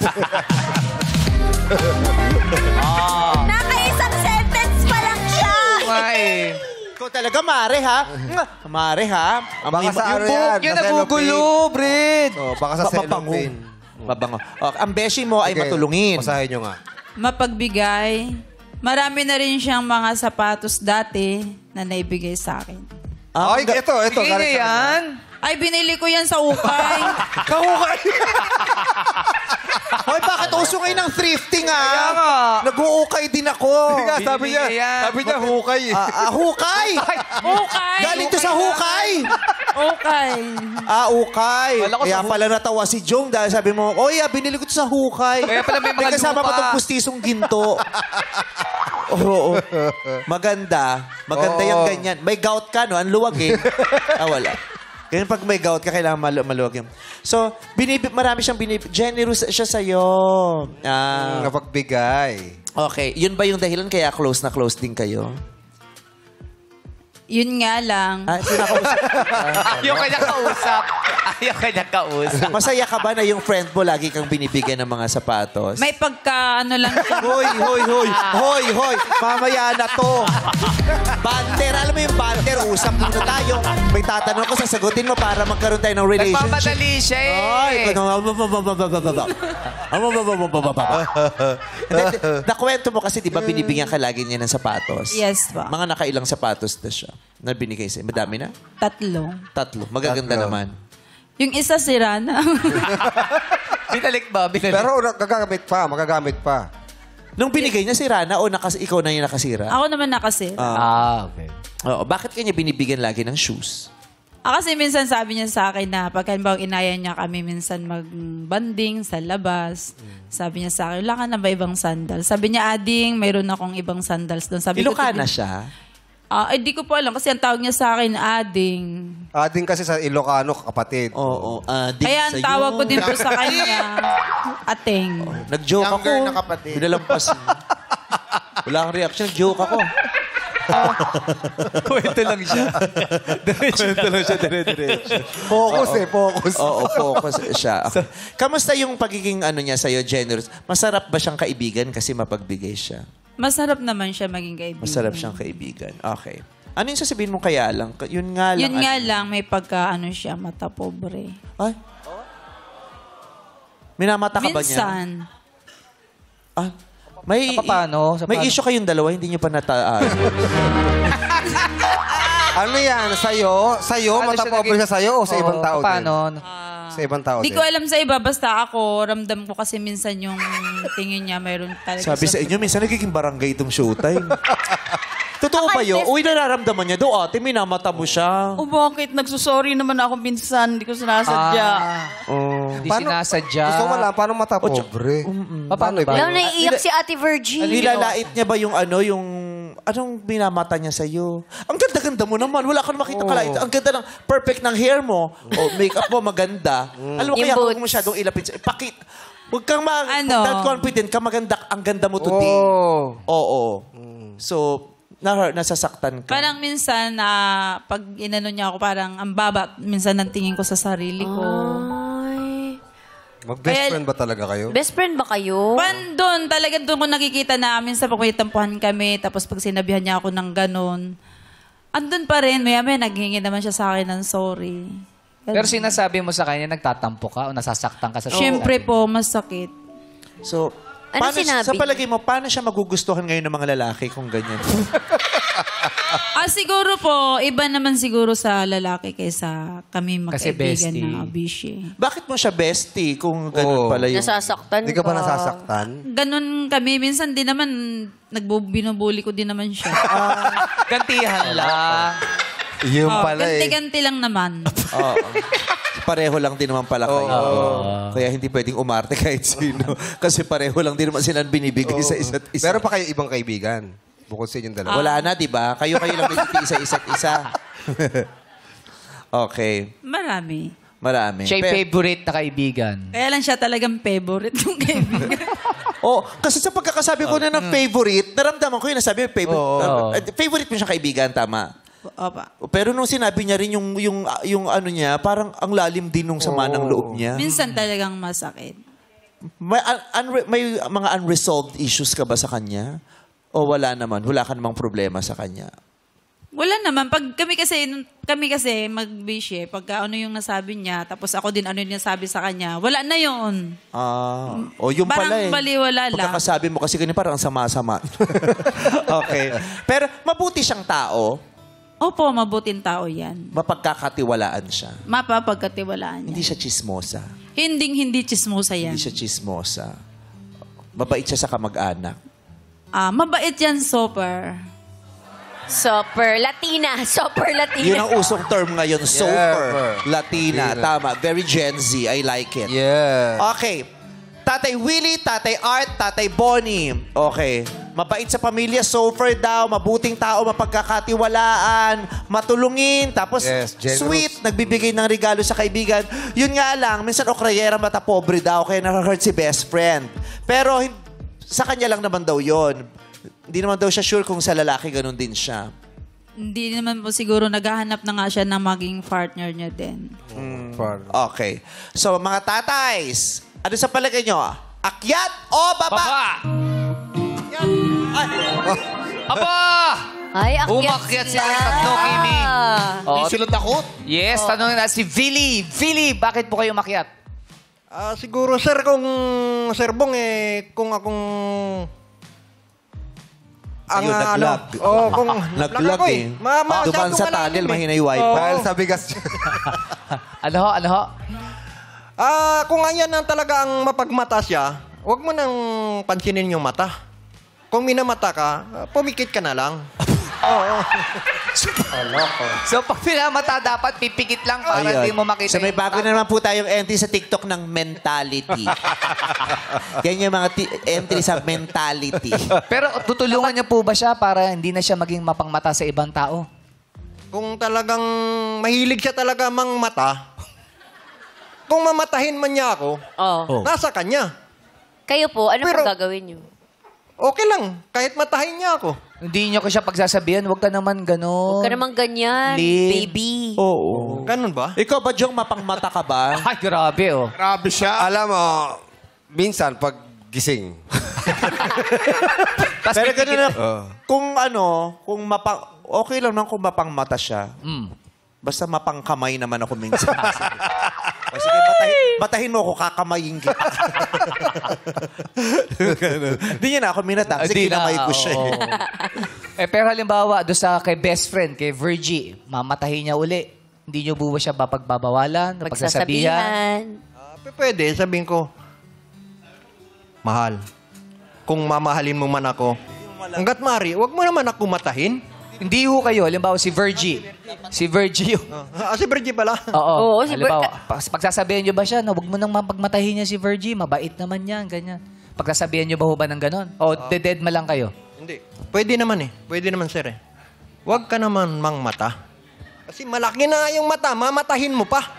Nakaisang sentence pa lang siya. Ay. Ikaw talaga, Mare, ha? Mare, ha? Baka sa ano buhok yan? Yung Sa nagugulo, Brid. Oh, baka sa Mabango. cellophane. Mabango. Okay, ang beshi mo ay Sige, matulungin. Basahin nyo nga. Mapagbigay. Marami na rin siyang mga sapatos dati na naibigay sa akin. Ay, ito. Sige galing sa yan. Ay, binili ko yan sa ukay. Kahukay! Hoy, bakit uso ngayon ng thrifting, ha? Kaya nga. Nag-uukay din ako. Sabi niya, hukay. Hukay! ukay! Galing to sa hukay! Ukay. Ukay. Wala ko Kaya sa pala natawa si Jong dahil sabi mo, oy, binili ko to sa hukay. Kaya pala may mga kasama pa lupa. itong pustisong ginto. Oo. Maganda. Maganda yung ganyan. May gout ka, no? Ang luwag eh. Wala. Ganyan pag may gout ka, kailangan maluwag yun. So, marami siyang generous siya sa'yo. Napagbigay. Okay. Yun ba yung dahilan kaya close na close din kayo? Yun nga lang. Ayaw ka niya kausap. Masaya ka ba na yung friend mo lagi kang binibigyan ng mga sapatos? May pagka, ano lang siya. Hoy. Mamaya na to. Banter. Alam mo yung banter? Usap muna tayo. May tatanong ko, sasagutin mo para magkaroon tayo ng relationship. Nagpapadali siya eh. Nakwento mo kasi, di ba, binibigyan ka lagi niya ng sapatos? Yes pa. Mga nakailang sapatos na siya na binigay sa'yo. Madami na? 3. Tatlo. Magaganda naman. Yung isa sira na. Binalik ba? Pero magagamit pa. Nung binigay niya si Rana o ikaw na yung nakasira? Ako naman nakasira. Okay. Oo. Bakit kanya binibigyan lagi ng shoes? Kasi minsan sabi niya sa akin na pag halimbawa inaya niya kami minsan mag-banding sa labas, sabi niya sa akin, wala ka na ba ibang sandals? Sabi niya, Ading, mayroon akong ibang sandals doon. Sabi ko, Ilocana siya? di ko po alam kasi ang tawag niya sa akin, Ading. Ading kasi sa Ilocano, kapatid. Oo. Kaya ang tawag ko din po sa kanya, Ateng. Nag-joke ako. Younger na kapatid. Binalampas. Wala kang reaction. Joke ako. Kwento lang siya. Kwento lang siya, dire-diretso. Focus focus. Oo, focus siya. Okay. Kamusta yung pagiging niya sa'yo, generous? Masarap ba siyang kaibigan kasi mapagbigay siya? Masarap naman siya maging kaibigan. Masarap siyang kaibigan. Okay. Ano yung sasabihin mo kaya lang? Yun nga lang. Yun nga lang, may pagka siya, mata pobre. Ay? Minamata ka ba niya? Minsan. May, Paano? may issue kayong dalawa, hindi niyo pa nataan. Ano yan? Sa'yo? Sa'yo? Ano siya Matapobre siya sa'yo o sa ibang tao din? Paano? Sa ibang tao Di din? ko alam sa iba, basta ako, ramdam ko kasi minsan yung tingin niya, mayroon talaga. Sabi sa inyo, minsan nagiging barangay itong showtime. Totoo ba yun? Uy, nararamdaman niya daw, ate, minamata mo siya. O bakit? Nagsusorry naman ako minsan. Hindi ko sinasadya. Hindi sinasadya. Gusto mo lang, paano matapobre? Paano ba? Alam, naiiyak si Ate Virgie. Nilalait niya ba yung anong binamata niya sa'yo? Ang ganda-ganda mo naman. Wala ka na makita kalait. Ang ganda ng perfect ng hair mo. O makeup mo maganda. Alam mo, Yung kaya boots. huwag masyadong ilapit. Pakit. Huwag kang confident ka. Maganda. Ang ganda mo today. Oo. So, nasasaktan ka. Parang minsan, pag inano niya ako, parang ang baba minsan ng tingin ko sa sarili ko. Ay. Mag-best friend ba talaga kayo? Best friend ba kayo? Doon, talaga doon ko nakikita na minsan pag may tampuhan kami, tapos pag sinabihan niya ako ng ganun, andun pa rin, maya-maya naghingi naman siya sa akin ng sorry. Pero sinasabi mo sa kanya, nagtatampo ka o nasasaktan ka sa Siyempre po, masakit. So, Ano sinabi sa palagay mo, paano siya magugustuhan ngayon ng mga lalaki kung ganyan? Siguro po, iba naman siguro sa lalaki kaysa kami Kasi magkaibigan bestie. na bishi. Bakit mo siya bestie kung ganun pala yung... Nasasaktan Hindi ka ba nasasaktan? Ganun kami, minsan din naman, binubuli ko din naman siya. Gantihan lang. Yun pala eh. Ganti-ganti lang naman. Oo. Pareho lang din naman pala kayo. Kaya hindi pwedeng umarte kahit sino. Kasi pareho lang din naman sila binibigay sa isa't isa. Meron pa kayo ibang kaibigan? Bukod sa inyong dalawa. Wala na, di ba? Kayo lang nagtitiis sa isa't isa. Okay. Marami. Marami. Siya yung favorite na kaibigan. Kaya lang siya talagang favorite ng kaibigan. Kasi sa pagkakasabi ko na ng favorite, naramdaman ko yun na sabi favorite. Favorite mo siyang kaibigan, tama? Opa. Pero nung sinabi niya rin yung ano niya, parang ang lalim din nung sama ng loob niya. Minsan talagang masakit. May mga unresolved issues ka ba sa kanya? O wala naman? Wala ka namang problema sa kanya? Wala naman. Pag kami kasi mag-bishi, pagka ano yung nasabi niya, tapos ako din ano yung nasabi sa kanya, wala na yun. Yung Parang pala eh. baliwala lang. Pagkakasabi mo kasi ganyan, parang ang sama-sama. Okay. Pero mabuti siyang tao. Opo, mabuting tao yan. Mapagkakatiwalaan siya. Mapapagkatiwalaan Hindi niya. siya chismosa. Hindi chismosa yan. Hindi siya chismosa. Mabait siya sa kamag-anak. Mabait yan, super. Super Latina. Super Latina. Yun ang usong term ngayon, super Latina. Tama. Very Gen Z. I like it. Yeah. Okay. Tatay Willie, Tatay Art, Tatay Bonnie. Okay. Mabait sa pamilya, super daw, mabuting tao, mapagkakatiwalaan, matulungin, tapos Yes, generous. sweet, nagbibigay ng regalo sa kaibigan. Yun nga lang, minsan okrayera, mata pobre daw, kaya nakahurt si best friend. Pero sa kanya lang naman daw yon. Hindi naman daw siya sure kung sa lalaki ganun din siya. Hindi naman po siguro naghahanap na nga siya na maging partner niya din. Okay. So, mga tatays, ano sa palagay nyo? Akyat o baba? Baba! Ay, Aba! Ay, akyat Umakyat sila sila. ng tatlo, Kimi. Hindi sila takot. Yes, tanongin na si Vili. Vili, bakit po kayo umakyat? Siguro, sir, Sir Bong, kung akong... Ayun, naglag. kung naglag ako eh. Duman sa tunnel, mahina yung wifi. Dahil sa bigas. Ano ho? Kung ganyan na talaga ang mapagmata siya, huwag mo nang pansinin yung mata. Kung minamata ka, pumikit ka na lang. So, pag pinamata, dapat pipikit lang para Ayun. hindi mo makita. So may yung bago mata. na naman po tayong entry sa TikTok ng mentality. Yan yung mga entry sa mentality. Pero tutulungan niyo po ba siya para hindi na siya maging mapangmata sa ibang tao? Kung talagang mahilig siya talaga mang mata, kung mamatahin man niya ako, Oh. nasa kanya. Kayo po, ano Pero- pong gagawin niyo? Okay lang, kahit matahin niya ako. Hindi niyo ko siya pagsasabihan, huwag ka naman gano'n. Huwag ka naman ganyan, Lin. baby. Oo. Ganun ba? Ikaw ba, Jong, mapangmata ka ba? Ay, grabe, oh. Grabe siya. Alam mo, minsan pag gising, Pero ganun na, kung okay lang naman kung mapangmata siya. Basta mapangkamay naman ako minsan. O sige, matahin mo ako, kakamayin kita. Hindi niya na ako minata kasi Hindi na, kinamay ko siya. oo. Pero halimbawa, doon sa kay best friend, kay Virgie, mamatahin niya uli. Hindi niyo buwa siya pagbabawalan, pagsasabihan. Pwede, sabihin ko, mahal, kung mamahalin mo man ako, hanggat mari, wag mo naman ako matahin. Hindi ho kayo. Halimbawa, si Virgie. Si Virgie yung... Si Virgie pala. Oo. Oo, si Halimbawa, pagsasabihan niyo ba siya na huwag mo nang mapagmatahin niya si Virgie, mabait naman yan, ganyan. Pagsasabihan niyo ba ho ba ng ganon? O dead ma lang kayo? Hindi. Pwede naman eh. Pwede naman, sir eh. Huwag ka naman mang mata. Kasi malaki na yung mata, mamatahin mo pa.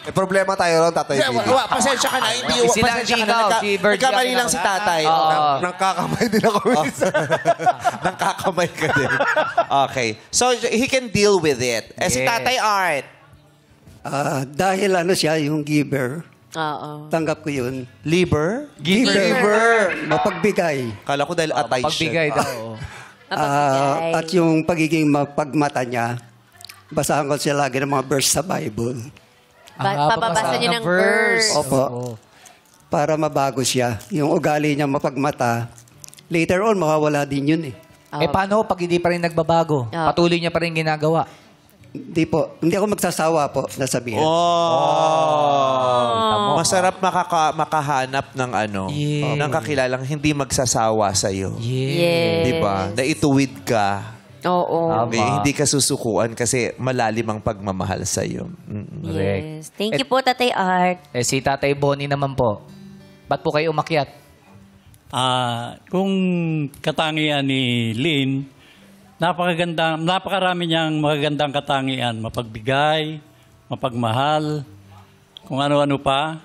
may problema tayo ron, Tatay Billy. Pasensya ka na. Hindi, Sila pasensya ka ikaw, na. si Virgie Nagkamali ang lang si tatay. Nangkakamay din ako minsan. Nangkakamay ka din. Okay. So, he can deal with it. Si Yes. Tatay Art. Dahil siya, yung giver, Oo. tanggap ko yun. Liber? Giver. Mapagbigay. Kala ko dahil atay Pagbigay siya. daw. Mapagbigay. At yung pagiging mapagmata niya, basahan ko siya lagi ng mga verse sa Bible. Papabasa niyo ng verse. Opo. Para mabago siya. Yung ugali niya mapagmata, later on, mawawala din yun eh. Paano pag hindi pa rin nagbabago? Patuloy niya pa rin ginagawa. Hindi po. Hindi ako magsasawa po, nasabihin. Masarap makahanap ng ng kakilalang hindi magsasawa sa'yo. Yes. Diba? Na ituwid ka. Oo. Hindi ka susukuan kasi malalim ang pagmamahal sa'yo. Yes. Thank you po, Tatay Art. Si Tatay Bonnie naman po. Ba't po kayo umakyat? Kung katangian ni Lynn, napakarami niyang magagandang katangian. Mapagbigay, mapagmahal, kung ano-ano pa.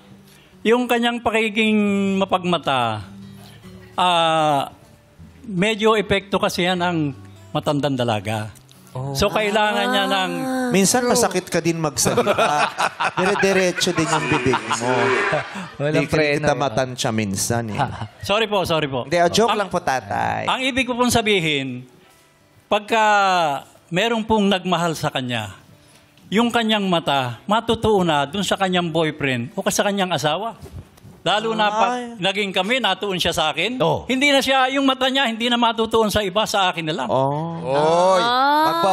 Yung kanyang pakiging mapagmata, medyo epekto kasi yan ang matandang dalaga. So, kailangan niya ng... Minsan masakit ka din magsalita. Dire-diretso din yung bibig mo. Walang Hindi ka preno. kita matansya minsan eh. Sorry po. Hindi, joke lang po, tatay. Ang ibig ko pong sabihin, pagka merong pong nagmahal sa kanya, yung kanyang mata, matutuon na dun sa kanyang boyfriend o sa kanyang asawa. Lalo na pag naging kami, natuon siya sa akin. Hindi na siya, yung mata niya, hindi na matutuon sa iba, sa akin na lang. Oy,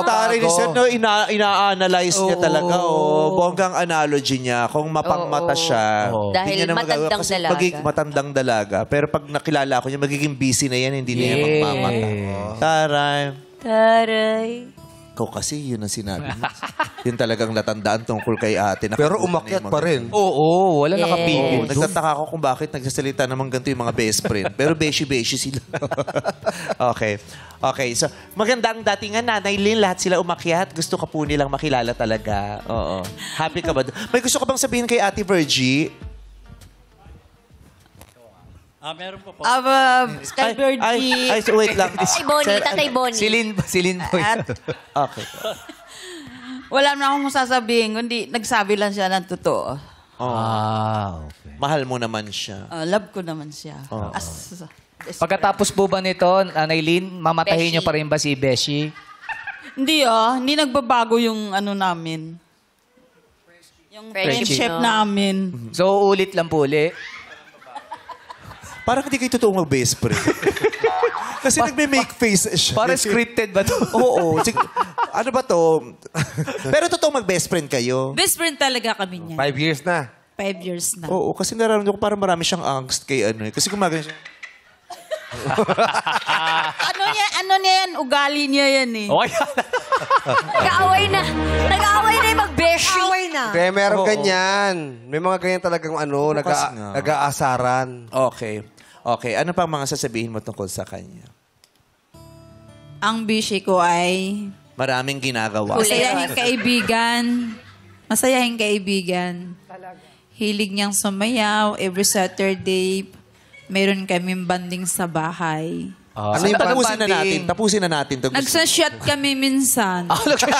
Tari ni Sir, no, ina-analyze niya talaga. Oo. Bonggang analogy niya. Kung mapangmata siya, Dahil hindi niya na magagawa. matandang Kasi dalaga. matandang dalaga. Pero pag nakilala ko niya, magiging busy na yan, hindi na yan magmamata. Taray. Taray. Ikaw kasi, yun ang sinabi mo. Yun talagang natandaan tungkol kay ate. pero umakyat pa rin. Oo, wala nakapigil. Oo, nagtataka ko kung bakit nagsasalita naman ganito yung mga best friend. Pero beshi-beshi sila. Okay. Okay, so magandang datingan, Nanay Lynn, lahat sila umakyat. Gusto ka po nilang makilala talaga. Oo. Happy ka ba? May gusto ka bang sabihin kay Ate Virgie? Meron po po. Sky Virgie. Ay, wait lang. Tatay Bonnie, Tatay Bonnie. Si Lynn po. Okay. Wala na akong sasabihin, kundi nagsabi lang siya ng totoo. Okay. Mahal mo naman siya. Love ko naman siya. Oo. Pagkatapos po ba nito, Nanay Lynn, mamatahin Beshi. niyo pa rin ba si Beshi? Hindi hindi nagbabago yung ano namin. Yung friendship namin. So, ulit lang po uli. Parang hindi kayo totoong mag-best friend. Kasi nagme-make face siya. Para scripted ba to? Oo. Ano ba to? Pero totoong mag-best friend kayo. Best friend talaga kami niya. 5 years na. 5 years na. Oo, kasi nararamdaman ko parang marami siyang angst kay ano eh. Kasi gumagano siya. Ano niya yan? Ugali niya yan eh. Okay. Nag-aaway na. Nag-aaway na yung mag-beshi. Kaya meron ganyan. May mga ganyan talagang nga. nag-aasaran. Okay. Okay. Ano pang mga sasabihin mo tungkol sa kanya? Ang bishi ko ay Maraming ginagawa. masayahing kaibigan. Masayahing kaibigan. Hilig niyang sumayaw every Saturday. Meron kaming banding sa bahay. Ano yung Tapusin na banding? natin. Tapusin na natin. to. Nagsa-shot kami minsan. Nag-shot.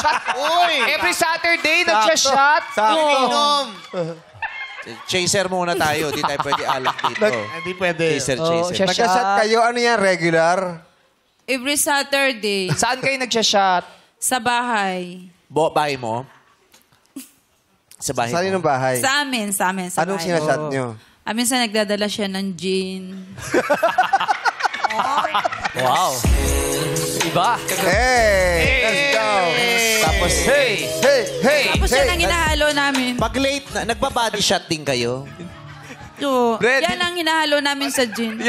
Every Saturday, nag-shot. Chaser muna tayo. Di tayo pwede alak dito. Hindi pwede. Chaser, Oh, chaser. siya- Nagkasat kayo, ano yan, regular? Every Saturday. Saan kayo nag-shot? Sa bahay. Bahay mo? Sa bahay Saan mo? yung bahay? Sa amin. Sa Anong bahay. sinashot nyo? Minsan nagdadala siya ng gin. Wow. Iba. Hey! Let's go! Tapos, Hey! Hey! Hey! Tapos yan ang hinahalo namin. pag late na, nagbabody shot din kayo? So, Bread. yan ang hinahalo namin sa gin.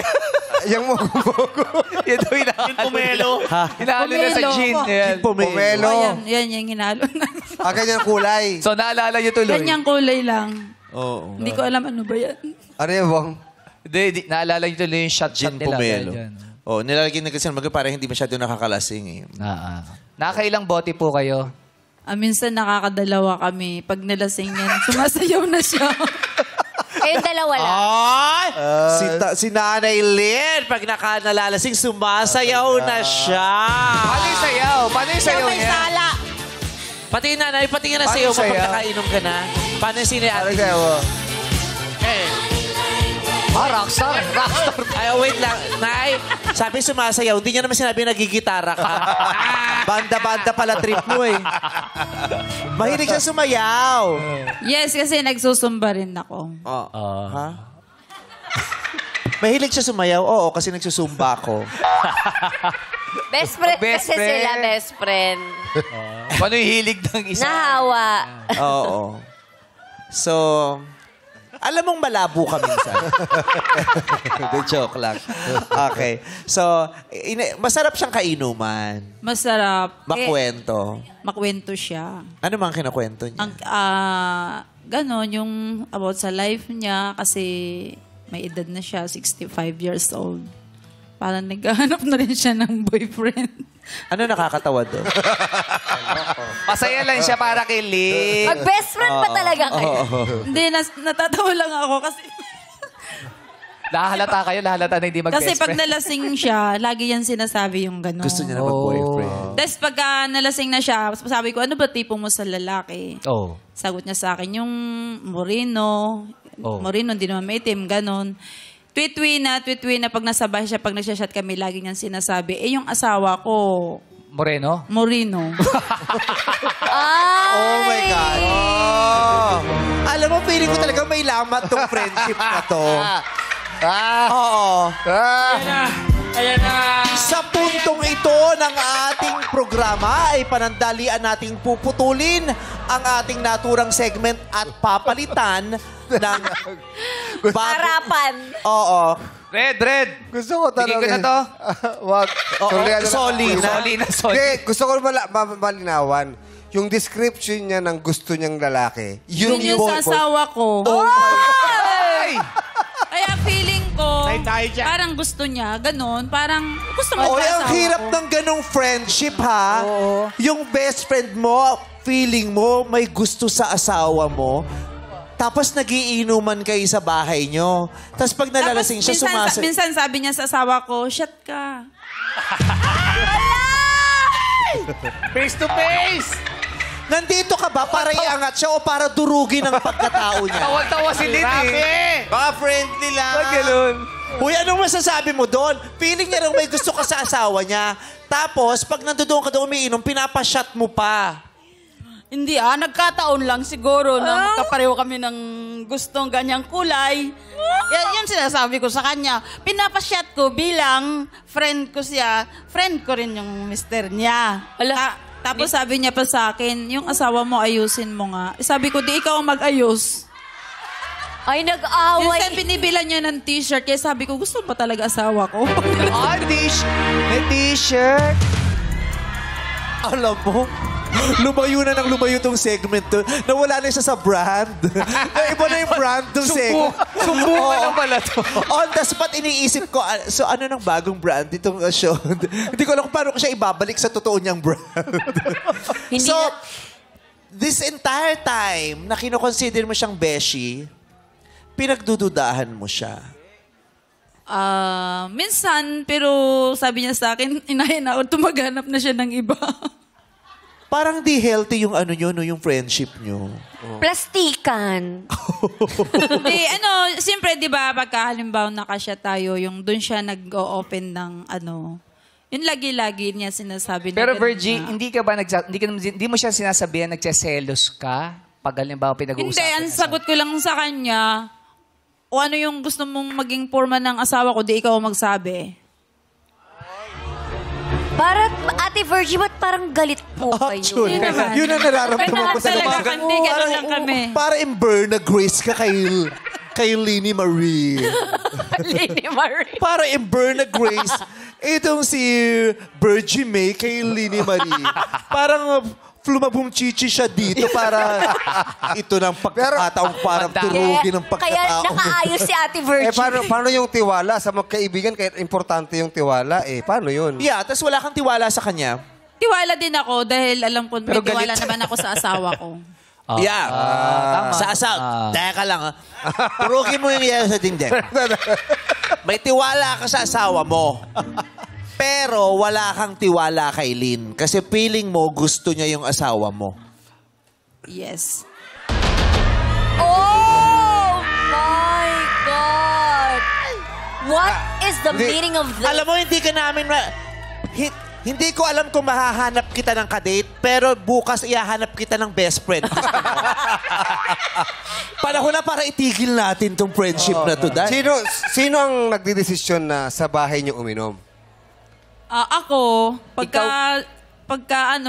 Yung mogo-mogo. Yan daw Yung pumelo. hinahalo na sa Pomelo. gin. Yan. Pomelo. Yan yung hinahalo namin. Ganyan kulay. So, naalala nyo tuloy? Ganyang kulay lang. Oo. Hindi ko alam ano ba yan. Ano yun, Bong? Hindi, naalala nyo tuloy yung shot Gin nila. pomelo. Yan. Oh, nilalagyan na kasi ng mga para hindi masyado nakakalasing eh. Nakakailang bote po kayo? Minsan nakakadalawa kami. Pag nalasing yan, sumasayaw na siya. Kayong dalawa lang. Ay! Si Nanay Lynn, pag nakanalalasing, sumasayaw na siya. Paano yung sayaw? Paano yung sayaw May niya? sala. Pati yung nanay, pati nga na Paano sayaw mo pag sayaw? nakainom ka na. Paano yung sini Ano ate? kayo? Rockstar. Rockstar. Ay, oh, wait lang. Nay, sabi sumasayaw. Hindi niya naman sinabi nagigitara ka. Banda-banda pala trip mo eh. Mahilig siya sumayaw. Yes, kasi nagsusumba rin ako. Ha? Mahilig siya sumayaw? Oo, kasi nagsusumba ko. Best friend Best kasi friend. sila, best friend. Paano yung hilig ng isa? Nahawa. Oo. So, alam mong malabo ka minsan. The joke lang. Okay. So, masarap siyang kainuman. Masarap. Makwento. Makwento siya. Ano mang kinakwento niya? Ganon, yung about sa life niya kasi may edad na siya, 65 years old. Parang naghahanap na rin siya ng boyfriend. Ano nakakatawa doon? Masaya lang siya para kay Lynn. Mag-best friend pa talaga kayo. Hindi, natatawa lang ako kasi... Nahalata kayo, nahalata na hindi mag-best Kasi pag friend. nalasing siya, lagi yan sinasabi yung gano'n. Gusto niya na mag-boyfriend. Tapos pagka nalasing na siya, sabi ko, ano ba tipo mo sa lalaki? Oh. Sagot niya sa akin, yung moreno. Oh. Moreno, hindi naman may itim, gano'n. Tweet-tweet na pag nasa bahay siya, pag nagsashot kami, lagi niyang sinasabi, yung asawa ko, Moreno? Moreno. Oh my God. Alam mo, feeling ko talaga may lamat tong friendship na to. Oo. Ayan na. Sa puntong ito ng ating programa ay panandalian nating puputulin ang ating naturang segment at papalitan ng Harapan. Oo. Red. Gusto ko Tingin ko na to. Wag. Soli na. Hindi, gusto ko malinawan. Yung description niya ng gusto niyang lalaki, Yun yung sa asawa ko. Kaya feeling ko, Tayo dyan. parang gusto niya, ganun. Parang gusto mo Oy, sa ang asawa hirap ko. ng ganong friendship, ha? Yung best friend mo, feeling mo may gusto sa asawa mo, tapos nagiinuman kayo sa bahay nyo. Tapos pag nalalasing siya, Tapos minsan sabi niya sa asawa ko, shut ka. Face to face. Nandito ka ba para iangat siya o para durugin ang pagkatao niya? Tawag-tawa si Lynn eh. Baka friendly lang. Ba't ganun? Uy, anong masasabi mo doon? Feeling niya rin may gusto ka sa asawa niya. Tapos, pag nandoon ka doon umiinom, pinapashot mo pa. Hindi nagkataon lang siguro na magkapareho kami ng gustong ganyang kulay. Yan sinasabi ko sa kanya. Pinapasyat ko bilang friend ko siya. Friend ko rin yung mister niya. Tapos sabi niya pa sa akin, yung asawa mo ayusin mo nga. Sabi ko, di ikaw ang mag-ayos. Ay, nag-away. Minsan binibilan niya ng t-shirt, kaya sabi ko, gusto ba talaga asawa ko? May t-shirt. Alam mo, lumayo na ng lumayo tong segment to. Nawala na siya sa brand. Iba na yung brand tong segment. Sumbukan lang pala to. On the spot, iniisip ko, so ano ng bagong brand itong show? Hindi ko alam kung paano ko siya ibabalik sa totoo niyang brand. Hindi So, na- this entire time na kinoconsider mo siyang beshi, pinagdududahan mo siya. Minsan, pero sabi niya sa akin, inahin ako, tumaganap na siya ng iba. Parang di healthy yung ano nyo, no, yung friendship nyo. Plastikan. Hindi, siyempre, di ba, pagka halimbawa nakasya tayo, yung doon siya nag-o-open ng yun lagi-lagi niya sinasabi. na Pero ganun Virgie, na. hindi mo siya sinasabihan nagseselos ka pag halimbawa pinag-uusapan. Hindi, ang sagot ko lang sa kanya, o ano yung gusto mong maging forma ng asawa ko, di ikaw ang magsabi. Para, Ate Virgie, ba't parang galit po kayo? Actually, Yun naman. yun ang nararamdaman ko sa Talaga, lumagan. hindi, ganun lang kami. Para in-burn na grace ka kay Lini Marie. Lini Marie. Para in-burn na grace, itong si Virgie May kay Lini Marie. Parang flumabong chichi siya dito para ito ng pagkakataong parang turugin ng Kaya pagkatao. nakaayos si Ate Virgie. paano yung tiwala? Sa magkaibigan, kahit importante yung tiwala, paano yun? Yeah, tapos wala kang tiwala sa kanya. Tiwala din ako dahil alam ko, may Pero tiwala galit. naman ako sa asawa ko. Yeah. tama. Sa asawa. Teka lang, ha. Turugin mo yung iya sa dingding. May tiwala ka sa asawa mo. Pero wala kang tiwala kay Lynn. Kasi feeling mo, gusto niya yung asawa mo. Yes. Oh my God! What is the meaning of this? Alam mo, hindi ka namin... hindi ko alam kung mahahanap kita ng kadate, pero bukas ihahanap kita ng best friend. Panahon na para itigil natin tong friendship na to. Sino ang nagdidesisyon na sa bahay niyo uminom? Ako, pagka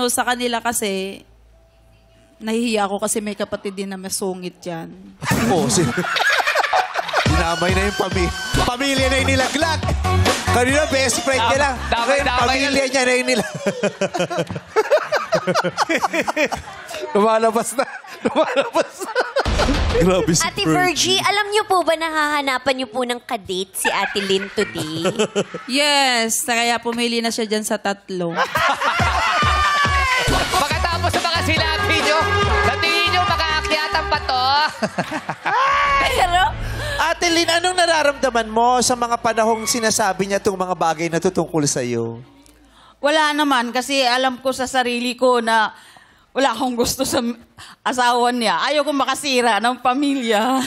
sa kanila kasi, nahihiya ako kasi may kapatid din na masungit yan. Oo, dinamay na yung pamilya na yung nilaglag. Kanina, best friend niya lang. Damay Pamilya niya na yung Lumalabas na. Grabe si Ate Virgie, alam niyo po ba nahahanapan niyo po ng kadate si Ate Lynn today? Yes, kaya pumili na siya dyan sa 3. Pagkatapos sa mga sinabi nyo, sa tingin nyo, makaakyatan pa to. Pero, Ate Lynn, anong nararamdaman mo sa mga panahong sinasabi niya itong mga bagay na tutungkol sa'yo? Wala naman kasi alam ko sa sarili ko na wala akong gusto sa asawa niya. Ayaw ko makasira ng pamilya.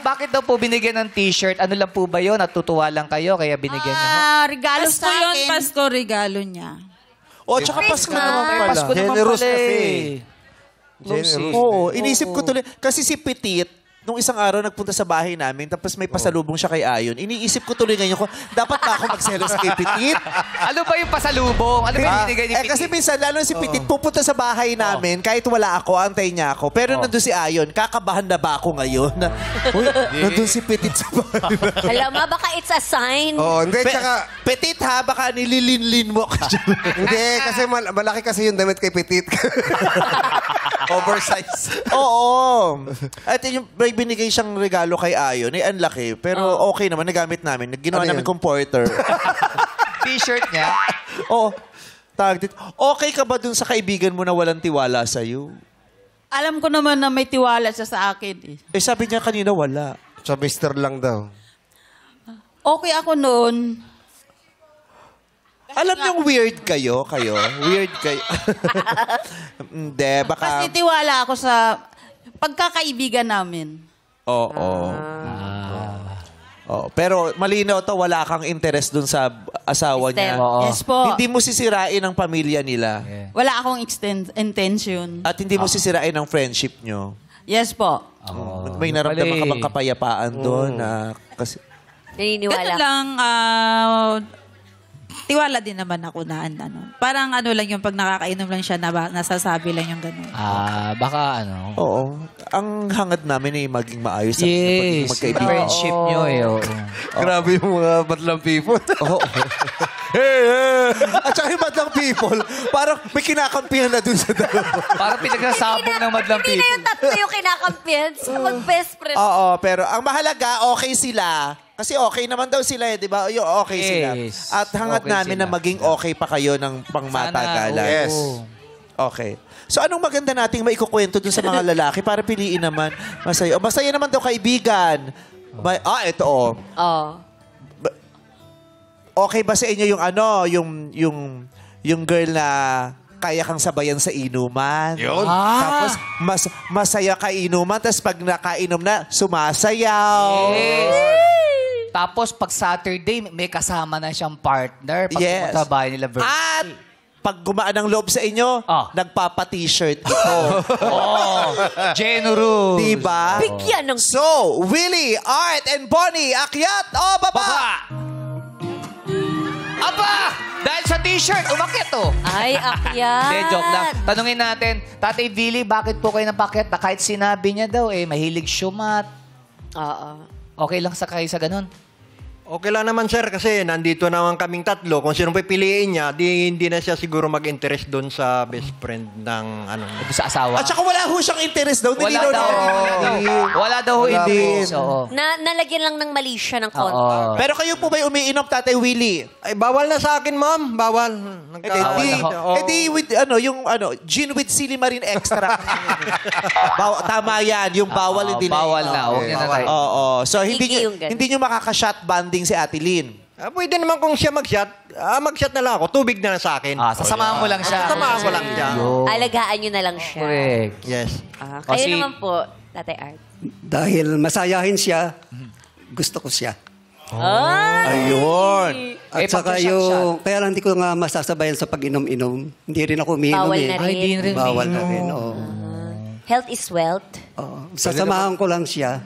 Bakit daw po binigyan ng t-shirt? Ano lang po ba yun? Natutuwa lang kayo kaya binigyan niyo? Regalo Pasko sa yun, akin. Pasko, regalo niya. O, tsaka Pasko Christmas. naman pala. Pasko naman Generous pala kasi. eh. Oo, inisip ko tuloy. Kasi si Petit, nung isang araw nagpunta sa bahay namin, tapos may pasalubong siya kay Ayon. Iniisip ko tuloy ngayon ko, dapat ba ako magselos kay Petit? Ano ba yung pasalubong? Ano ba yung binigay ni Petit? Kasi minsan, lalo si Petit, pupunta sa bahay namin, kahit wala ako, antay niya ako. Pero nandun si Ayon, kakabahan na ba ako ngayon? Na, uy, nandun si Petit sa bahay namin. alam mo, baka it's a sign. Hindi, tsaka... Petit ha, baka nililinlin mo ka dyan. Hindi, kasi malaki kasi yung damit kay Petit. Oversize. Oo. At yung may binigay siyang regalo kay Ayon, ang laki. Pero okay naman, nagamit namin. Ginawa Ano namin yun? comforter. T-shirt niya? Oo. Tawag dito. Okay ka ba dun sa kaibigan mo na walang tiwala sa'yo? Alam ko naman na may tiwala siya sa akin. Sabi niya kanina wala. Sa mister lang daw. Okay ako noon. Alam niyong weird kayo? Weird kayo? Hindi, baka... Kasi tiwala ako sa pagkakaibigan namin. Oo. Pero malinaw to, wala kang interest dun sa asawa niya. Oo. Yes po. Hindi mo sisirain ang pamilya nila. Wala akong intention. At hindi mo sisirain ang friendship nyo. Yes po. May naramdaman ka bang kapayapaan doon? Na, kasi, Naniniwala. Ganun lang, tiwala din naman ako na ano. Parang ano lang yung pag nakakainom lang siya, nasasabi lang yung gano'n. Baka ano. Oo. Ang hangad namin ay maging maayos at Yes. magkaibigan. Friendship nyo eh. Oo. Grabe yung mga batlang people. Oo. At saka yung madlang people, parang may kinakampihan na dun sa dalawa. Parang pinagsasabong ng madlang Hindi na people. yung tatlo yung kinakampihan. Mag-best friend. Oo, pero ang mahalaga, okay sila. Kasi okay naman daw sila eh, di ba? Yung okay sila. Yes. At hangad Okay namin sila. na maging okay pa kayo ng pangmatagalan. Sana, Yes. oo. Okay. So anong maganda nating maikukwento dun sa mga lalaki para piliin naman masaya. O, masaya naman daw kaibigan. Ito oh. Oh. Okay ba sa inyo yung ano, yung girl na kaya kang sabayan sa inuman? Yun. Tapos masaya ka inuman, tapos pag nakainom na, sumasayaw. Tapos pag Saturday, may kasama na siyang partner. Pag Yes. pumunta sa bahay nila, At pag gumaan ang loob sa inyo, nagpapa-t-shirt ito. generous. Diba? Bigyan ng... So, Willie, Art, and Bonnie, akyat o baba? Aba! Dahil sa t-shirt, umakyat to. Ay, akyat. Hindi, joke lang. Tanungin natin, Tatay Billy, bakit po kayo napakyat? Na kahit sinabi niya daw, mahilig syumat. Oo. Okay lang sa kayo sa ganun? Okay lang naman, sir, kasi nandito naman kaming tatlo. Kung sino pipiliin niya, hindi na siya siguro mag-interest doon sa best friend ng ano. Doon sa asawa? At saka wala ho siyang interest daw. Wala daw. Wala daw ho interest. Oo. Nalagyan lang ng mali siya ng konti. Oo. Pero kayo po ba umiinom, Tatay Willie? Ay, bawal na sa akin, ma'am. Bawal. Gin with silimarin extra. Tama yan, yung bawal hindi na. Bawal na. Huwag niyo na tayo. Oo. So, Higi yung ganun. hindi nyo makaka-shot banding si Ate Lynn. Pwede naman kung siya mag-shot. Mag-shot na lang ako. Tubig na lang sa akin. Sasamahan mo lang siya. Sasamahan mo lang siya. Alagaan nyo na lang siya. Correct. Yes. Kayo Kasi- naman po, Tatay Art. Dahil masayahin siya, gusto ko siya. Ayun. At saka kaya lang hindi ko nga masasabayan sa pag-inom-inom. Hindi rin ako umiinom Bawal eh. na rin. Ay, hindi rin Bawal na umiinom. rin, oo. Health is wealth. Oo. Sasamahan ko lang siya.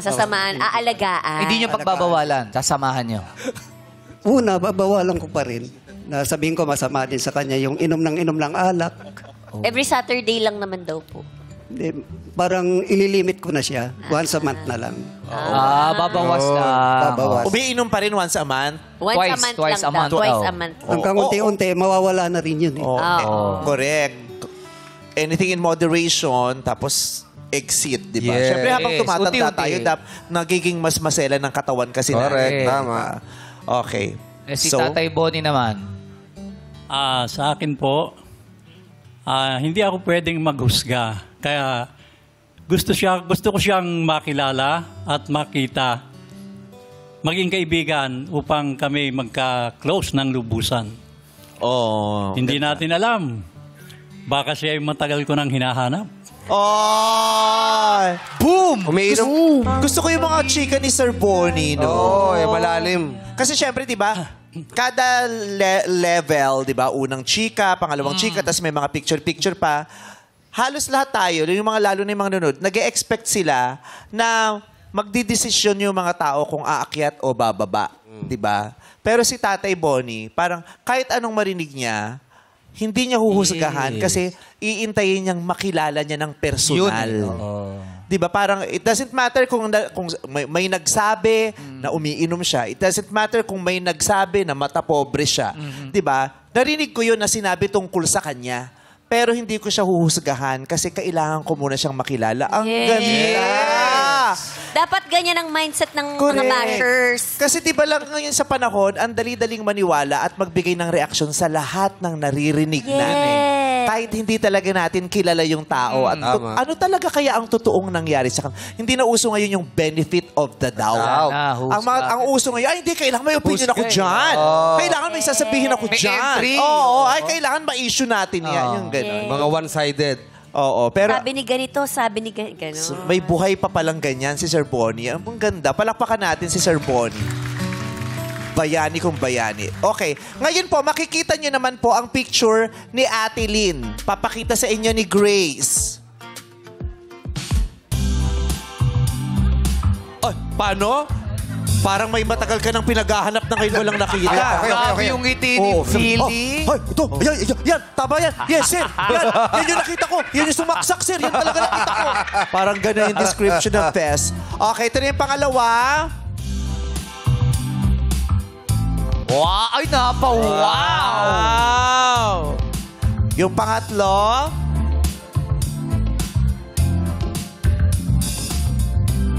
Sasamaan, aalagaan. Hindi nyo pagbabawalan. Sasamahan nyo. Una, babawalan ko pa rin. Na sabihin ko masama din sa kanya yung inom ng alak. Every Saturday lang naman daw po. Hindi, parang ililimit ko na siya. Once a month na lang. Babawas na. Babawas. Umiinom pa rin once a month? Once a month twice lang a month. daw. Twice Oh. a month. Hanggang unti-unti, mawawala na rin yun eh. Correct. Anything in moderation, tapos exit, di ba? Yes. Siyempre, habang tumatanda Unti-unti. tayo, nagiging mas masela ng katawan kasi Correct. natin. Tama. Okay. Si Tatay Bonnie naman. Sa akin po, hindi ako pwedeng maghusga. Kaya gusto ko siyang makilala at makita. Maging kaibigan upang kami magka-close ng lubusan. Hindi natin alam. Baka siya ay matagal ko nang hinahanap. Boom! Umiinom. Gusto ko yung mga chika ni Sir Bonnie, no? Malalim. Kasi syempre, di ba, kada level, di ba, unang chika, pangalawang chika, tapos may mga picture-picture pa, halos lahat tayo, yung mga lalo na yung mga nanonood, nag-e-expect sila na magdidesisyon yung mga tao kung aakyat o bababa. Di ba? Pero si Tatay Bonnie, parang kahit anong marinig niya, hindi niya huhusgahan kasi iintayin niyang makilala niya ng personal. Di ba? Parang it doesn't matter kung may nagsabi na umiinom siya. It doesn't matter kung may nagsabi na matapobre siya. Di ba? Narinig ko yun na sinabi tungkol sa kanya. Pero hindi ko siya huhusgahan kasi kailangan ko muna siyang makilala. Ang ganda! Dapat ganyan ang mindset ng mga Correct. bashers. Kasi di ba lang ngayon sa panahon, ang dali-daling maniwala at magbigay ng reaksyon sa lahat ng naririnig natin. Kahit hindi talaga natin kilala yung tao. At ano talaga kaya ang totoong nangyari sa kanila? Hindi na uso ngayon yung benefit of the doubt. Ang uso ngayon, ay hindi, kailangan may opinion ako dyan. Kailangan may sasabihin ako May dyan. entry. Oo, ay kailangan ma-issue natin yan. Yung gano'n. Mga one-sided. Oo, pero Sabi ni ganito, sabi ni ganito. may buhay pa palang ganyan si Sir Bonnie. Ang ganda. Palakpakan natin si Sir Bonnie. Bayani kung bayani. Okay. Ngayon po, makikita nyo naman po ang picture ni Ate Lynn. Papakita sa inyo ni Grace. Paano? Parang may matagal ka nang pinaghahanap na ngayon walang nakita. Okay. Grabe yung ngiti ni Philly. Ay, ito. Yan. Tama yan. Yes, sir. Yan yung nakita ko. Yan yung sumaksak, sir. Yan talaga nakita ko. Parang gano'n yung description ng Fes. Okay, ito na yung pangalawa. Wow! Ay, Wow! Yung pangatlo.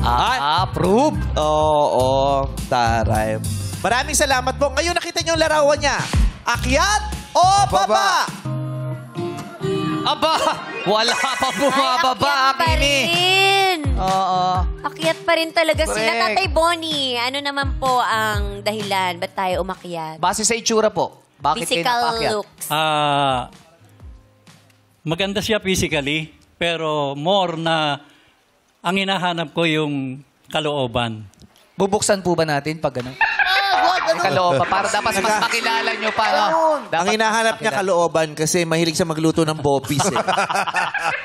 Approve. Oo, taray. Maraming salamat po. Ngayon nakita niyo yung larawan niya. Akyat o baba? Aba! Wala pa bumababa, Akyat pa Kimi. rin. Oo. Akyat pa rin talaga sila. Correct. Tatay Bonnie, ano naman po ang dahilan? Ba't tayo umakyat? Base sa itsura po. Bakit kayo Physical napakyat? looks. Maganda siya physically, pero more na ang hinahanap ko yung kalooban. Bubuksan po ba natin pag gano'n? Ang kalooban. Para dapat mas makilala nyo pa. No? Ang hinahanap niya kalooban kasi mahilig siya magluto ng bopis eh.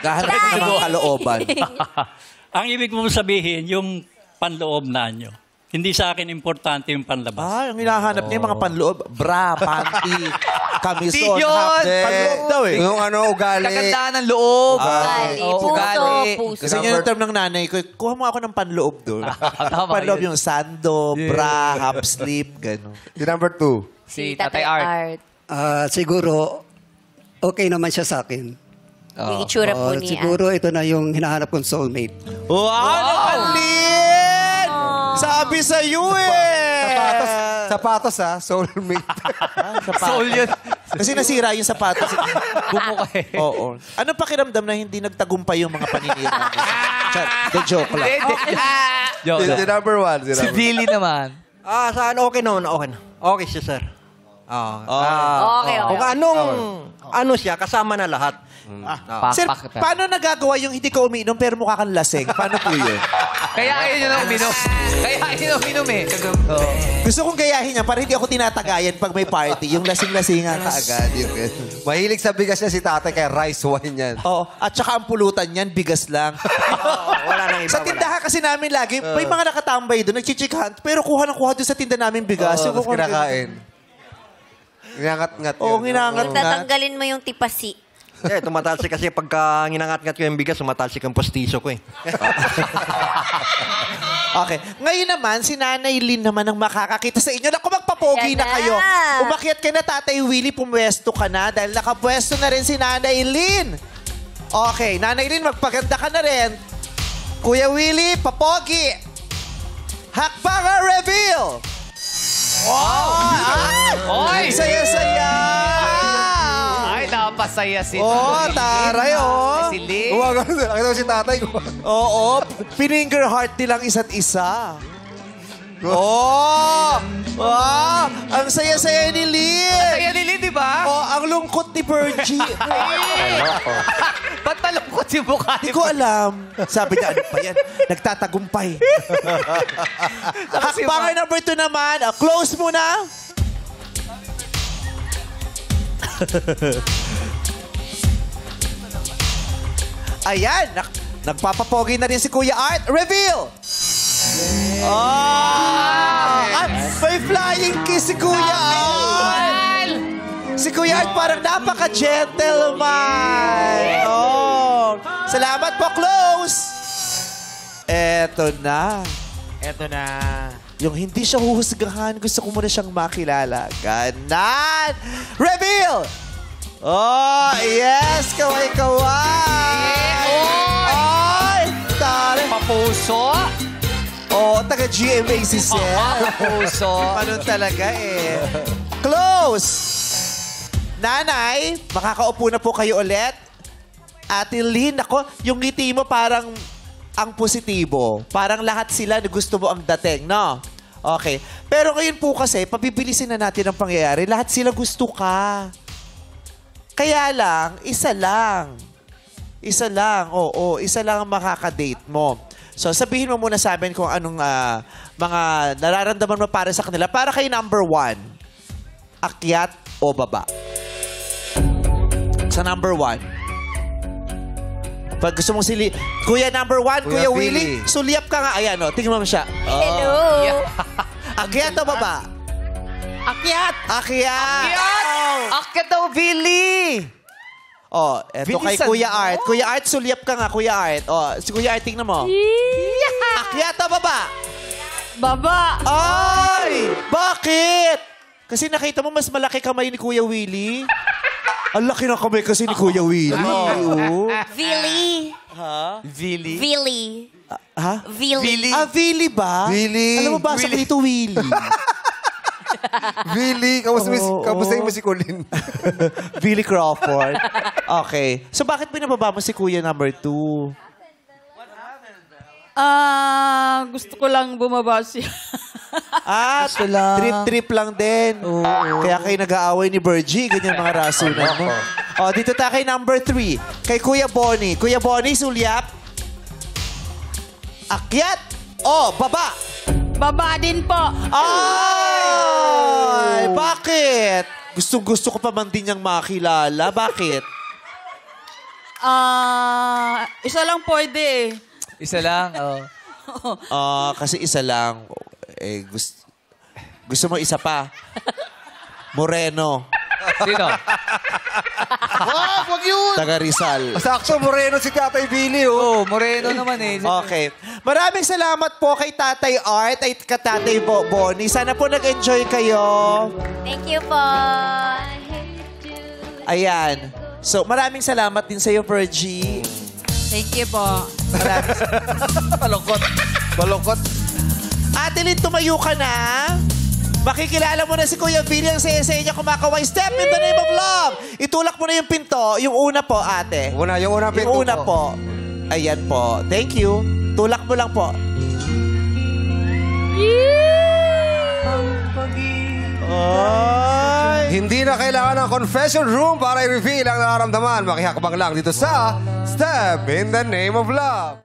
Gahanap niya ng mga kalooban. Ang ibig mong sabihin, yung panloob na nyo. Hindi sa akin importante yung panlabas. Ang hinahanap niya yung mga panloob. Bra, panty, kamison, Di yun! half. Panloob daw eh. Yung ugali. Kagandaan ng loob. Ugali. Oo, Puso, ugali. puso. Kasi yun yung term ng nanay ko, kuha mo ako ng panloob doon. Tama Panloob yun. yung sando, bra, half sleep, gano'n. Si number 2. Si Tatay Art. Siguro, okay naman siya sa akin. Yung itsura po niya. Siguro ito na yung hinahanap kong soulmate. Wow! Nakalin! Sabi sa iyo eh! Sapatos ha, soulmate. Soul yun. Kasi nasira yung sapatos. Bumukay. Oo. Ano pakiramdam na hindi nagtagumpay yung mga paninira mo? The joke lang. Joke. Si number 1. Si Billy naman. Saan okay naman? Okay na. Okay siya, sir. Okay. Kung ano siya, kasama na lahat. Sir, paano nagagawa yung hindi ka umiinom pero mukha kang lasing? Paano po yun? Kaya ayaw nyo na uminom. Kaya ayaw nyo uminom eh. Gusto kong gayahin niya para hindi ako tinatagayan pag may party. Yung lasing-lasingan ka agad. Mahilig sa bigas niya si tatay kaya rice wine yan. Oo. At saka ang pulutan niyan, bigas lang. Wala nang iba. Sa tindahan kasi namin lagi, may mga nakatambay doon, nagchichikahan, pero kuha doon sa tinda namin bigas. Oo, Yung tapos kinakain. Ginangat-ngat yun. Oo, ginangat-ngat. Tatanggalin mo yung tipasi. Tumatalsik kasi pagka ginangat-ngat ko yung bigas, tumatalsik ang postiso ko eh. Okay. Ngayon naman, si Nanay Lynn naman ang makakakita sa inyo. Naku, magpapogi Yan na kayo. na. Umakyat ka na, Tatay Willie, pumwesto ka na dahil nakapwesto na rin si Nanay Lynn. Okay, Nanay Lynn, magpaganda ka na rin. Kuya Willie, papogi. Hakbanga reveal. Wow! Oy! Ang saya-saya! Ay, napasaya si Taray, Si Lee. Nakita ko si tatay ko. Oo, pininger heart nilang isa't isa. Ang saya-saya ni Lynn. Saya ni Lee, di ba? Ang lungkot ni Virgie. Ba't malungkot yung mukha Hindi ni ko alam. Sabi niya, ano pa yan? Nagtatagumpay. Hakbanger number 2 naman. Close muna. Ayan. Nagpapapogi na rin si Kuya Art. Reveal! May flying kiss si Kuya Art. Si Kuya Art parang napaka-gentleman. Salamat po, close. Eto na. Yung hindi siya huhusgahan, gusto ko muna siyang makilala. Ganan! Reveal! Yes! Kaway-kaway! Ay! Tari! Papuso. Taga-GMA si Sir. Papuso. Panon talaga eh. Close! Nanay, makakaupo na po kayo ulit. Ate Lynn, ako, yung ngiti mo parang ang positibo. Parang lahat sila na gusto mo ang dating, no? Okay. Pero ngayon po kasi, pabibilisin na natin ang pangyayari. Lahat sila gusto ka. Kaya lang, isa lang. Isa lang, isa lang ang makakadate mo. So, sabihin mo muna sa amin kung anong mga nararamdaman mo para sa kanila. Para kay number 1, akyat o baba? Sa number 1. Pag gusto mong Kuya number 1, Kuya Willie, sulyap ka nga. Ayan, tingnan mo siya. Hello. Akyat o baba? Akyat! Akyat! Akyat daw, Billy! Oh, eto kay Bilisan Kuya mo. Art. Kuya Art, sulyap ka nga, Kuya Art. Oh, si Kuya Art, tingnan mo. Akyat o baba? Baba! Ay! Bakit? Kasi nakita mo, mas malaki kamay ni Kuya Willie. Ang laki ng kamay kasi ni Kuya Willie. Oo. Vili. Billy? Vili. Ha? Vili. Ah, Willie ba? Willie. Alam mo ba, sa dito Willie. Billy, kamustahin mo si Colin? Billy Crawford. Okay. So, bakit pinababa mo si Kuya number 2? Gusto ko lang bumaba siya. Gusto lang. Trip-trip lang din. Kaya kayo nag-aaway ni Virgie, ganyan mga rasunan mo. O, dito tayo kay number 3. Kay Kuya Bonnie. Kuya Bonnie, sulyap. Akyat o baba? Baba din po. Ay! Bakit? Gusto ko pa man din niyang makilala. Bakit? Isa lang pwede eh. Isa lang, oh. Kasi isa lang. Eh, gusto mo isa pa? Moreno. Sino? Wag yun! Taga Rizal. Sakto, moreno si Tatay Billy, oh. Oh, Moreno naman eh. Okay. Maraming salamat po kay Tatay Art at kay Tatay Bonnie. Sana po nag-enjoy kayo. Thank you po. Ayan. So, maraming salamat din sa'yo, Virgie. Thank you po. Balokot. Ate Lynn, tumayo ka na. Makikilala mo na si Kuya Billy ang saya-saya niya kumakaway. Step in the name of love. Itulak mo na yung pinto. Yung una po, ate. Yung una pinto Yung una po. Ayan po. Thank you. Tulak mo lang po. Ay. Hindi na kailangan ng confession room para i-reveal ang nararamdaman. Makihakbang lang dito sa Step in the Name of Love.